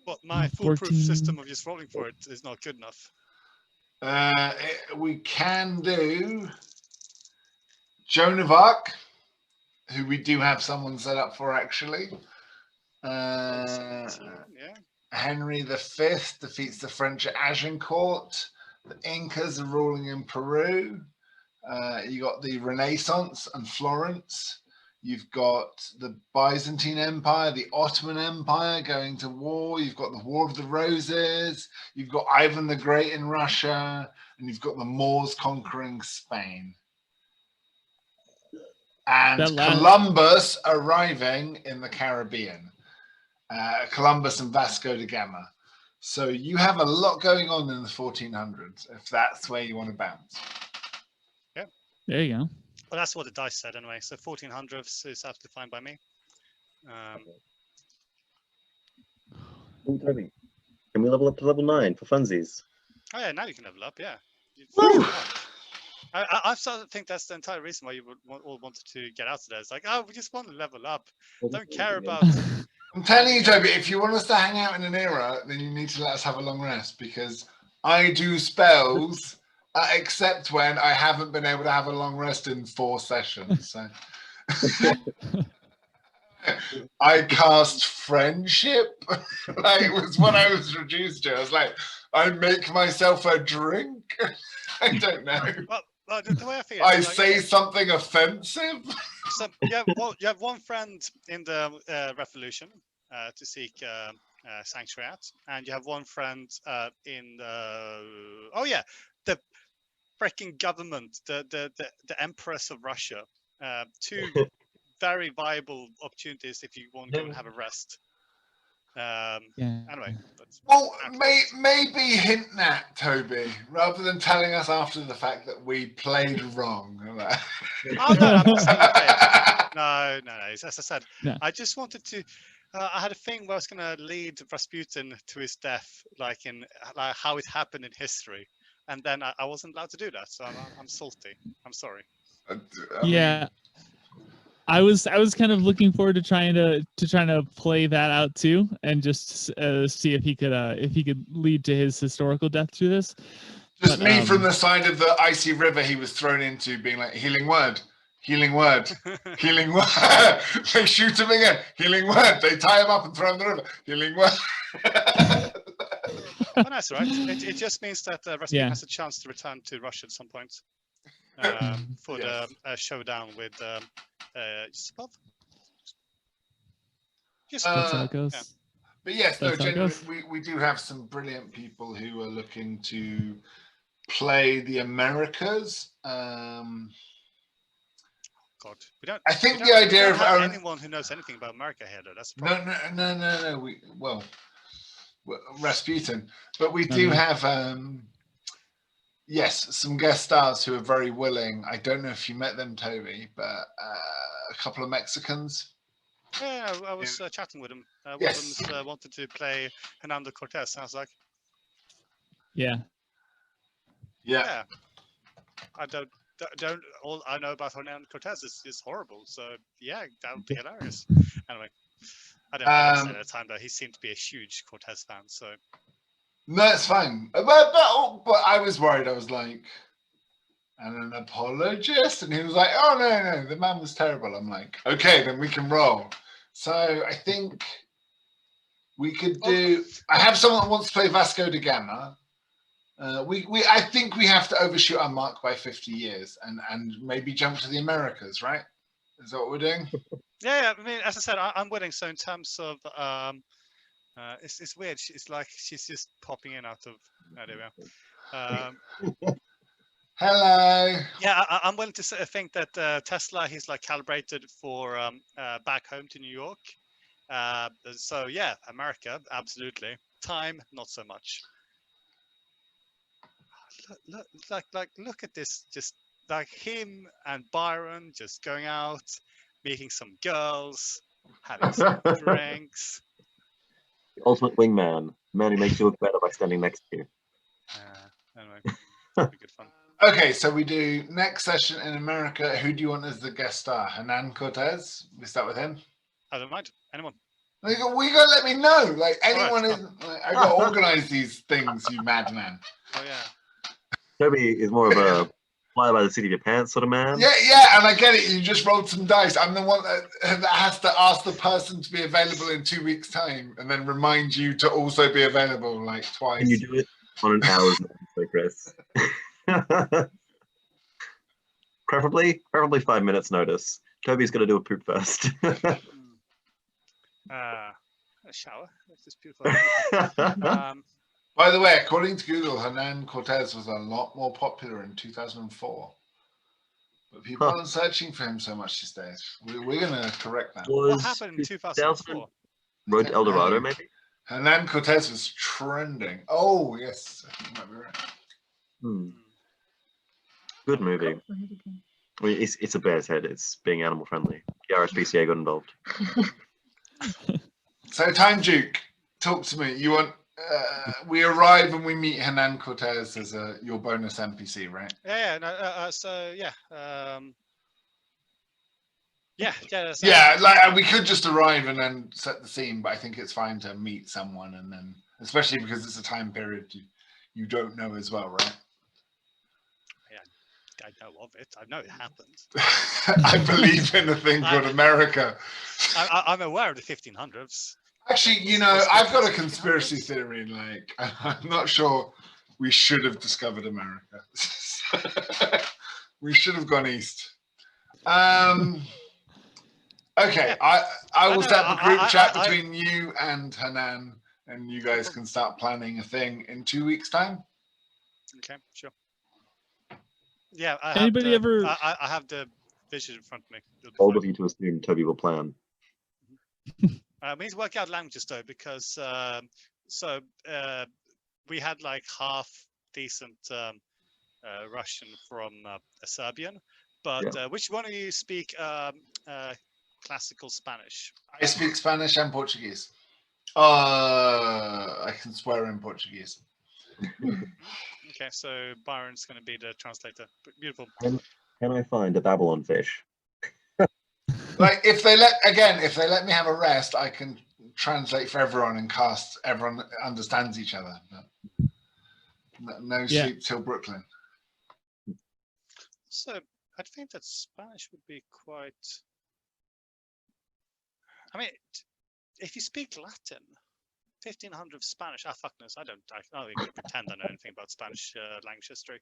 But my foolproof system of just rolling for it is not good enough. We can do Joan of Arc, who we do have someone set up for actually. Yeah. Henry V defeats the French at Agincourt. The Incas are ruling in Peru. You got the Renaissance and Florence. You've got the Byzantine Empire, the Ottoman Empire going to war. You've got the War of the Roses. You've got Ivan the Great in Russia. And you've got the Moors conquering Spain. And Columbus arriving in the Caribbean. Columbus and Vasco da Gama. So you have a lot going on in the 1400s, if that's where you want to bounce. Yeah. There you go. Well, that's what the dice said anyway. So 1400s is absolutely fine by me. Toby, can we level up to level 9 for funsies? Oh yeah, now you can level up. Yeah. I started to think that's the entire reason why you would all wanted to get out of there. It's like, oh, we just want to level up. Don't care about. I'm telling you, Toby, if you want us to hang out in an era, then you need to let us have a long rest, because I do spells, except when I haven't been able to have a long rest in 4 sessions. So I cast friendship. Like, it was what I was reduced to. I was like, I make myself a drink. I don't know. Well, the way I feel, I say something offensive. So you have one friend in the revolution to seek sanctuary at, and you have one friend in the freaking government, the Empress of Russia. 2 very viable opportunities if you want to go and have a rest. Anyway, well, maybe hint that, Toby, rather than telling us after the fact that we played wrong. Oh no, I'm still okay. No. As I said, I just wanted to. I had a thing where I was going to lead Rasputin to his death, like how it happened in history, and then I wasn't allowed to do that, so I'm salty. I'm sorry. Yeah. I was kind of looking forward to trying to play that out too, and just see if he could lead to his historical death through this. Just me from the side of the icy river he was thrown into, being like, healing word, healing word, healing word. They shoot him again, healing word. They tie him up and throw him in the river, healing word. Well, that's right. It just means that Rasputin has a chance to return to Russia at some point for the showdown with. Just above. That's how it goes. Yeah. But yes, no, generally, we do have some brilliant people who are looking to play the Americas. God, we don't. I think we the don't- we idea don't of have own- anyone who knows anything about America here, though. That's the problem. No. Well, Rasputin, but we do have yes, some guest stars who are very willing. I don't know if you met them, Toby, but a couple of Mexicans. Yeah, I was chatting with him. One Yes. of them wanted to play Hernando Cortez. Sounds like. Yeah. Yeah. I don't. All I know about Hernando Cortez is horrible. So yeah, that would be hilarious. Anyway, I didn't say at the time that he seemed to be a huge Cortez fan. So. No, it's fine. But I was worried. I was like, and an apologist, and he was like, "Oh no, the man was terrible." I'm like, "Okay, then we can roll." So I think we could do. I have someone that wants to play Vasco da Gama. I think we have to overshoot our mark by 50 years and maybe jump to the Americas, right? Is that what we're doing? Yeah. I mean, as I said, I'm willing. So in terms of it's weird. It's like she's just popping in out of. There we are. Hello. Yeah, I'm willing to think that Tesla, he's like calibrated for back home to New York. So yeah, America, absolutely. Time, not so much. Look at this, just like him and Byron just going out, meeting some girls, having some drinks. The ultimate wingman, the man who makes you look better by standing next to you. Anyway, it'll be good fun. Okay, so we do next session in America. Who do you want as the guest star? Hernan Cortez? We start with him. I don't mind. Anyone. We gotta let me know. Like anyone Right. is. I gotta organize these things, you madman. Oh yeah. Toby is more of a fly by the seat of your pants sort of man. Yeah, and I get it. You just rolled some dice. I'm the one that has to ask the person to be available in 2 weeks' time, and then remind you to also be available like twice. Can you do it on an hour's notice, Chris? Preferably 5 minutes notice. Toby's gonna do a poop first. A shower. That's just beautiful. By the way, according to Google, Hernan Cortez was a lot more popular in 2004. But people aren't searching for him so much these days. We're going to correct that. What happened in 2004? Road to El Dorado, maybe? Hernan Cortez was trending. Oh, yes. I think you might be right. Good movie. I mean, it's a bear's head. It's being animal friendly. The RSPCA got involved. So, Time Duke, talk to me. You want... we arrive and we meet Hernan Cortez as your bonus NPC, right? Yeah. No, so yeah. Like we could just arrive and then set the scene, but I think it's fine to meet someone and then, especially because it's a time period you don't know as well, right? I know of it. I know it happened. I believe in a thing called America. I'm aware of the 1500s. Actually, you know, I've got a conspiracy theory. Like, I'm not sure we should have discovered America. We should have gone east. Okay, I will set up a group chat between you and Hernan, and you guys can start planning a thing in 2 weeks' time. Okay, sure. Yeah, I have the vision in front of me. All of you to assume Toby will plan. We need to work out languages though, because we had like half decent Russian from a Serbian, but which one of you speak classical Spanish? I speak Spanish and Portuguese. I can swear in Portuguese. Okay, so Byron's going to be the translator. Beautiful. Can I find a Babylon fish? Like if they let me have a rest, I can translate for everyone and cast. Everyone understands each other. But no sleep till Brooklyn. So I think that Spanish would be quite. I mean, if you speak Latin, 1500 Spanish. Fuck this. I don't even pretend I know anything about Spanish language history.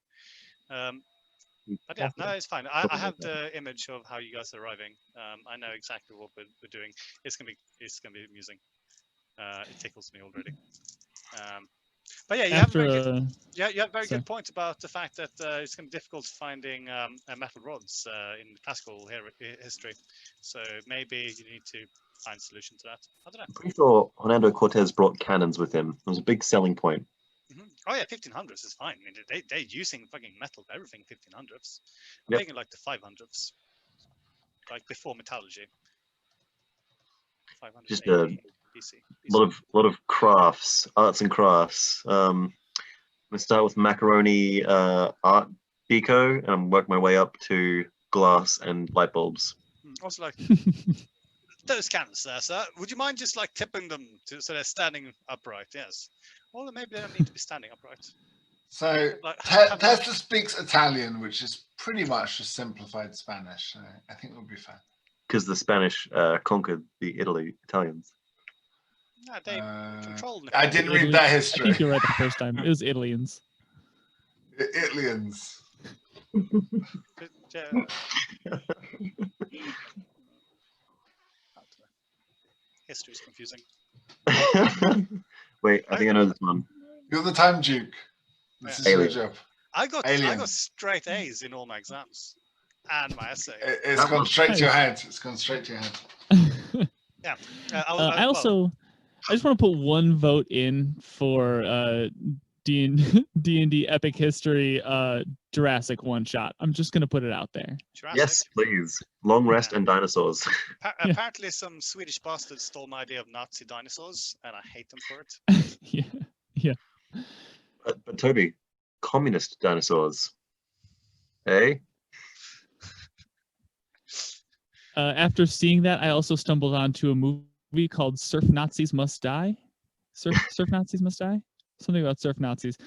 But yeah, no, it's fine. I have the image of how you guys are arriving. I know exactly what we're doing. It's gonna be amusing. It tickles me already. But yeah, you after have Yeah, you have a very So- good point about the fact that it's going to be difficult finding metal rods in classical history. So maybe you need to find a solution to that. I don't know. I'm pretty sure Hernando Cortez brought cannons with him. It was a big selling point. Oh yeah, 1500s is fine. I mean, they're using fucking metal for everything. 1500s. I'm Yep. thinking like the 500s, like before metallurgy. 500 Just AD, a BC. lot of crafts, arts and crafts. Let's start with macaroni art deco, and I'm working my way up to glass and light bulbs. Also, like those cannons there, sir. Would you mind just like tipping them so they're standing upright? Yes. Or maybe they don't need to be standing upright. So Like, Testa speaks Italian, which is pretty much just simplified Spanish. So I think we'll be fine. Because the Spanish conquered the Italians. Yeah, they control. I didn't read that history. I think you're right the first time. It was Italians. Italians. History is confusing. Wait, I think I know this one. You're the time duke. This is your job. I got Alien. straight A's in all my exams and my essay. It's gone straight to your head. It's gone straight to your head. Yeah. I just want to put one vote in for D&D Epic History Jurassic one shot. I'm just gonna put it out there. Jurassic. Yes, please. Long rest and dinosaurs. Apparently, some Swedish bastards stole my idea of Nazi dinosaurs, and I hate them for it. Yeah. But Toby, communist dinosaurs. Eh? After seeing that, I also stumbled onto a movie called Surf Nazis Must Die. Surf Nazis Must Die? Something about surf Nazis.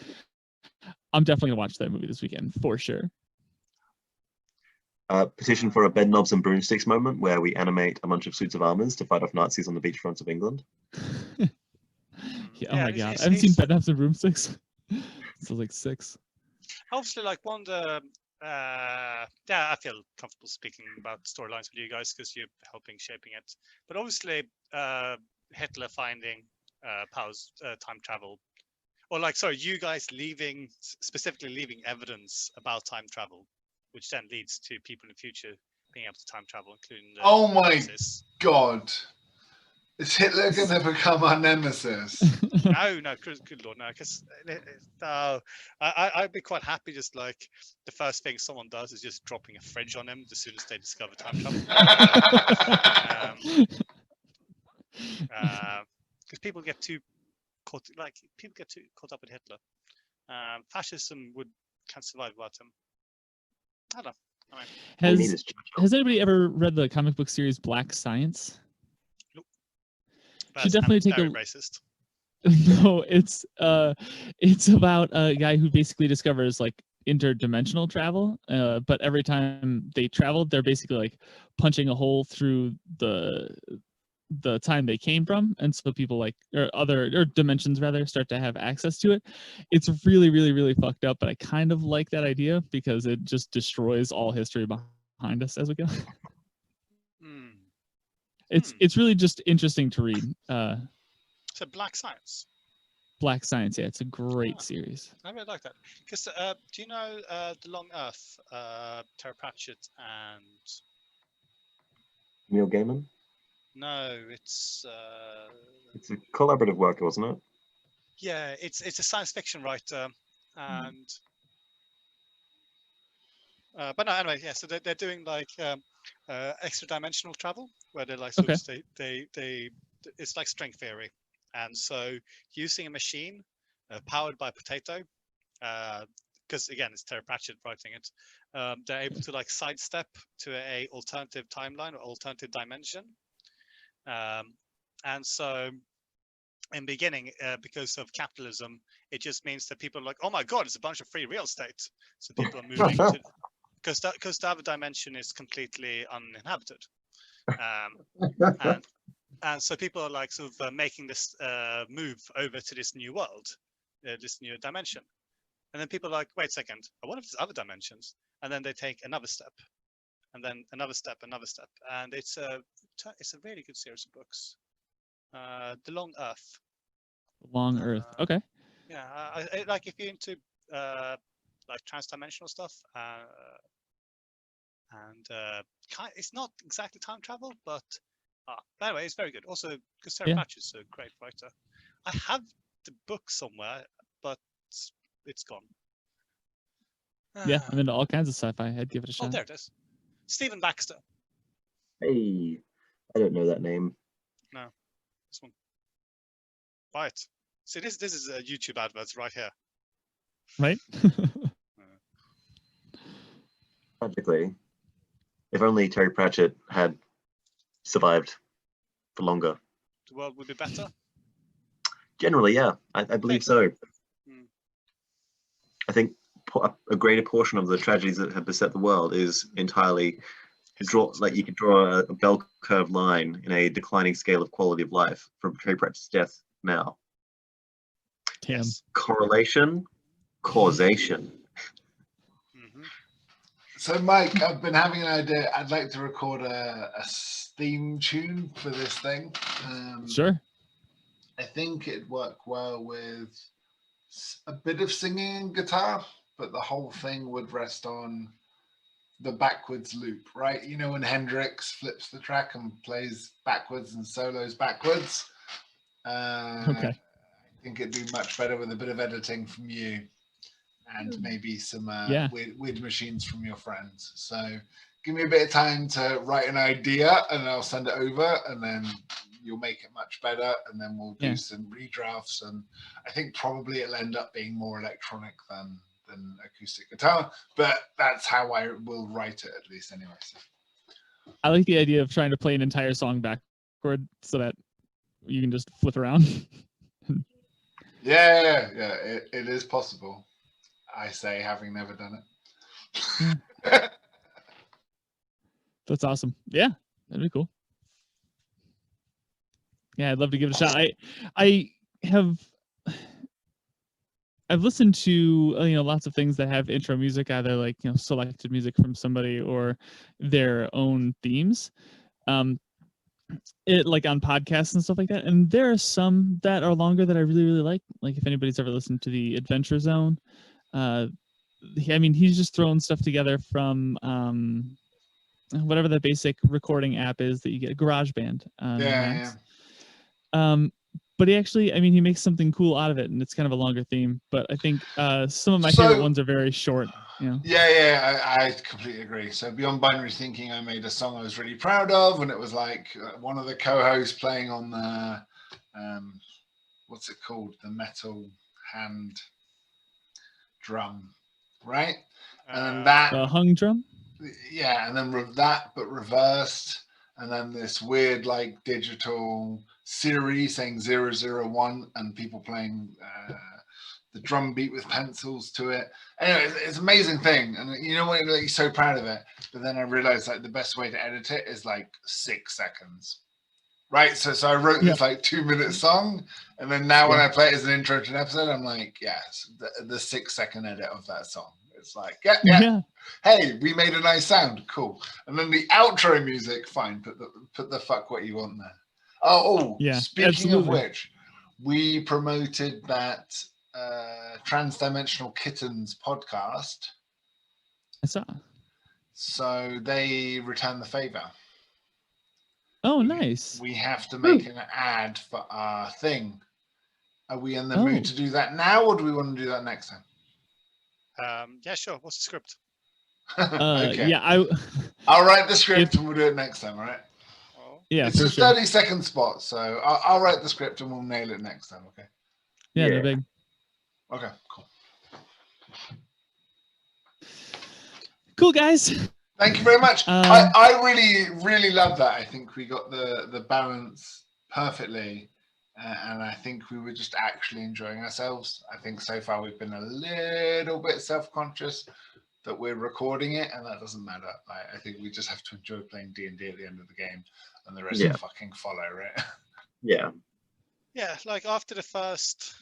I'm definitely gonna watch that movie this weekend for sure. Petition for a bed knobs and broomsticks moment where we animate a bunch of suits of armors to fight off Nazis on the beachfronts of England. Oh my god, I haven't seen Bed Knobs and Broomsticks. So like 6. Obviously, like one of the yeah, I feel comfortable speaking about storylines with you guys because you're helping shaping it. But obviously, Hitler finding powers, time travel, or like, sorry, you guys specifically leaving evidence about time travel, which then leads to people in the future being able to time travel, including the Oh my Nazis. God. Is Hitler going to become our nemesis? No, good lord, no. Because I'd be quite happy just like the first thing someone does is just dropping a fridge on him as soon as they discover time travel. Because people get too caught up with Hitler. Fascism can't survive without him. I don't know. I mean, Has anybody ever read the comic book series Black Science? Should definitely take very a racist. No, it's about a guy who basically discovers like interdimensional travel, but every time they travel, they're basically like punching a hole through the time they came from, and so people like or dimensions rather start to have access to it. It's really, really, really fucked up, but I kind of like that idea because it just destroys all history behind us as we go. It's really just interesting to read. So Black Science. Black Science, yeah, it's a great series. I really like that. Because do you know The Long Earth, Terry Pratchett and Neil Gaiman? No, it's a collaborative work, wasn't it? Yeah, it's a science fiction writer, and but no, anyway, yeah. So they're doing like extra dimensional travel, where they're like sort of they it's like string theory, and so using a machine powered by potato, because again it's Terry Pratchett writing it, they're able to like sidestep to a alternative timeline or alternative dimension, and so in the beginning, because of capitalism, it just means that people are like, oh my god, it's a bunch of free real estate, so people are moving to because the other dimension is completely uninhabited, and so people are like sort of making this move over to this new world, this new dimension, and then people are like, wait a second, I wonder if there's other dimensions, and then they take another step, and then another step, and it's a really good series of books. The Long Earth. Long Earth. Okay. Yeah, like if you're into like trans-dimensional stuff, and it's not exactly time travel, but anyway, it's very good. Also, because Terry Pratchett's a great writer. I have the book somewhere, but it's gone. Yeah, I'm into all kinds of sci-fi. I'd give it a shot. Oh, there it is. Stephen Baxter. Hey, I don't know that name. No, this one. Buy it. See, this is a YouTube advert right here. Right? Tragically, if only Terry Pratchett had survived for longer. The world would be better. Generally, yeah, I believe so. I think a greater portion of the tragedies that have beset the world is entirely you could draw a bell curve line in a declining scale of quality of life from Terry Pratchett's death now. Damn. Yes. Correlation, causation. So, Mike, I've been having an idea. I'd like to record a theme tune for this thing. Sure. I think it'd work well with a bit of singing and guitar, but the whole thing would rest on the backwards loop, right? You know, when Hendrix flips the track and plays backwards and solos backwards. Okay. I think it'd do much better with a bit of editing from you and maybe some weird machines from your friends. So give me a bit of time to write an idea and I'll send it over, and then you'll make it much better, and then we'll do some redrafts, and I think probably it'll end up being more electronic than acoustic guitar, but that's how I will write it, at least anyway. So. I like the idea of trying to play an entire song backward so that you can just flip around. Yeah, it is possible. I say, having never done it. That's awesome. Yeah, that'd be cool. Yeah, I'd love to give it a shot. I've listened to lots of things that have intro music, either like selected music from somebody or their own themes. It like on podcasts and stuff like that. And there are some that are longer that I really, really like. Like if anybody's ever listened to the Adventure Zone, he's just throwing stuff together from whatever the basic recording app is that you get, GarageBand. But he actually, he makes something cool out of it, and it's kind of a longer theme. But I think some of my favorite ones are very short. I completely agree. So Beyond Binary Thinking, I made a song I was really proud of, and it was like one of the co-hosts playing on the, what's it called? The metal hand drum, right? And that the hung drum. Yeah, and then that, but reversed, and then this weird like digital Siri saying 001, and people playing the drum beat with pencils to it. Anyway, it's an amazing thing, and what, you're so proud of it. But then I realized like the best way to edit it is like 6 seconds, right? So I wrote this like 2-minute song, and then now when I play it as an intro to an episode, I'm like, yes, the 6-second edit of that song. It's like, yeah. Hey, we made a nice sound, cool. And then the outro music, fine. Put the fuck what you want there. Speaking absolutely. of which, we promoted that Transdimensional Kittens podcast. I saw. So they return the favor. Oh, nice. We have to make an ad for our thing. Are we in the mood to do that now, or do we want to do that next time? Yeah, sure. What's the script? Okay. Yeah, I'll write the script and we'll do it next time, all right? Yeah, it's a 30-second spot, so I'll write the script and we'll nail it next time, okay? Yeah, no big. Okay, cool. Cool, guys. Thank you very much. I really, really love that. I think we got the balance perfectly. And I think we were just actually enjoying ourselves. I think so far we've been a little bit self-conscious that we're recording it, and that doesn't matter. I think we just have to enjoy playing D&D at the end of the game, and the rest will fucking follow, right? Yeah. Yeah, like after the first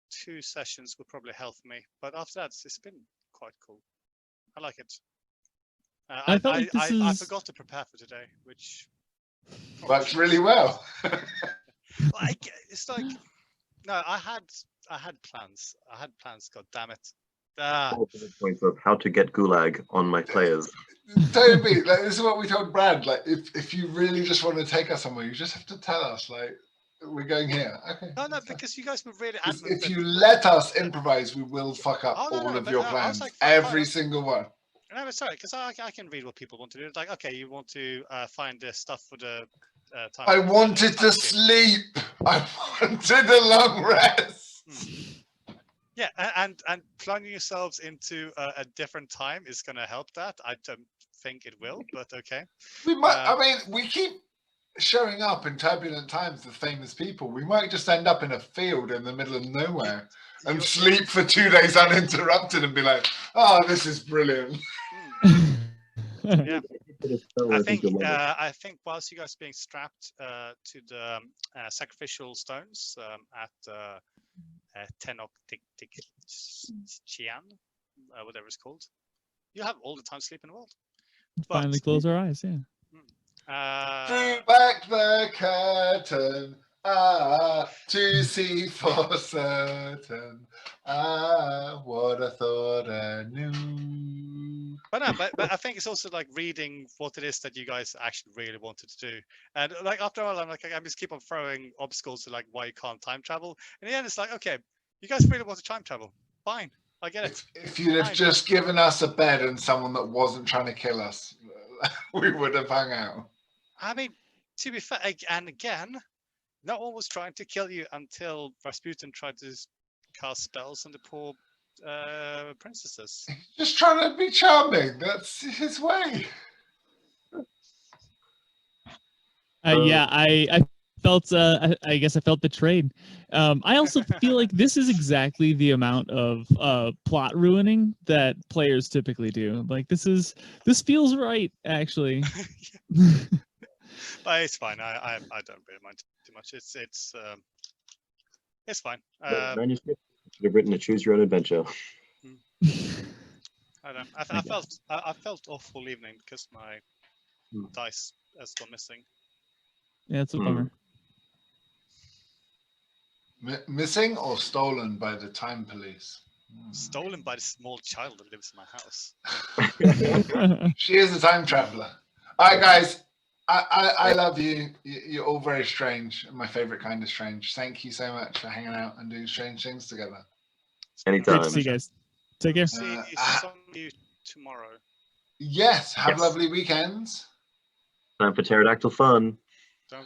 2 sessions were probably hell for me, but after that it's been quite cool. I like it. I forgot to prepare for today, which works really well. it's like No, I had plans. I had plans. God damn it! Ah, Points of how to get gulag on my players. Toby, like, this is what we told Brad. Like, if you really just want to take us somewhere, you just have to tell us. Like, we're going here. Okay. no, because you guys were really 'Cause adamant. if you let us improvise, we will fuck up Oh, no, all no, of but your I was plans. like, fine, Every fine. single one. No, but sorry, because I can read what people want to do. It's like, okay, you want to find the stuff for the time. I wanted to time sleep. I wanted a long rest. Yeah, and plunging yourselves into a different time is going to help that. I don't think it will, but okay. We might. I mean, we keep showing up in turbulent times with famous people. We might just end up in a field in the middle of nowhere and sleep for 2 days uninterrupted and be like, "Oh, this is brilliant." Yeah, I think whilst you guys are being strapped to the sacrificial stones at Chian, whatever it's called, you have all the time to sleep in the world. But, Finally close our eyes, yeah. Drew back the curtain, to see for certain. What a thought anew. But no, but I think it's also like reading what it is that you guys actually really wanted to do. And like after all, I'm just keep on throwing obstacles to like why you can't time travel. In the end, it's like, okay, you guys really want to time travel. Fine, I get it. If you'd have just given us a bed and someone that wasn't trying to kill us, we would have hung out. I mean, to be fair, and again, no one was trying to kill you until Rasputin tried to cast spells on the poor princesses. Just trying to be charming. That's his way. Yeah, I felt. I guess I felt betrayed. I also feel like this is exactly the amount of plot ruining that players typically do. Like this feels right, actually. But it's fine. I don't really mind too much. It's fine. Manuscript should have written a choose your own adventure. I don't. I felt awful evening because my dice has gone missing. Yeah, it's a bummer. Missing or stolen by the time police? Stolen by the small child that lives in my house. She is a time traveler. All right, guys. I love you. You're all very strange. My favorite kind of strange. Thank you so much for hanging out and doing strange things together. Anytime. Great to see you guys. Take care. See some of you tomorrow. Yes. Have lovely weekends. Time for pterodactyl fun. Don't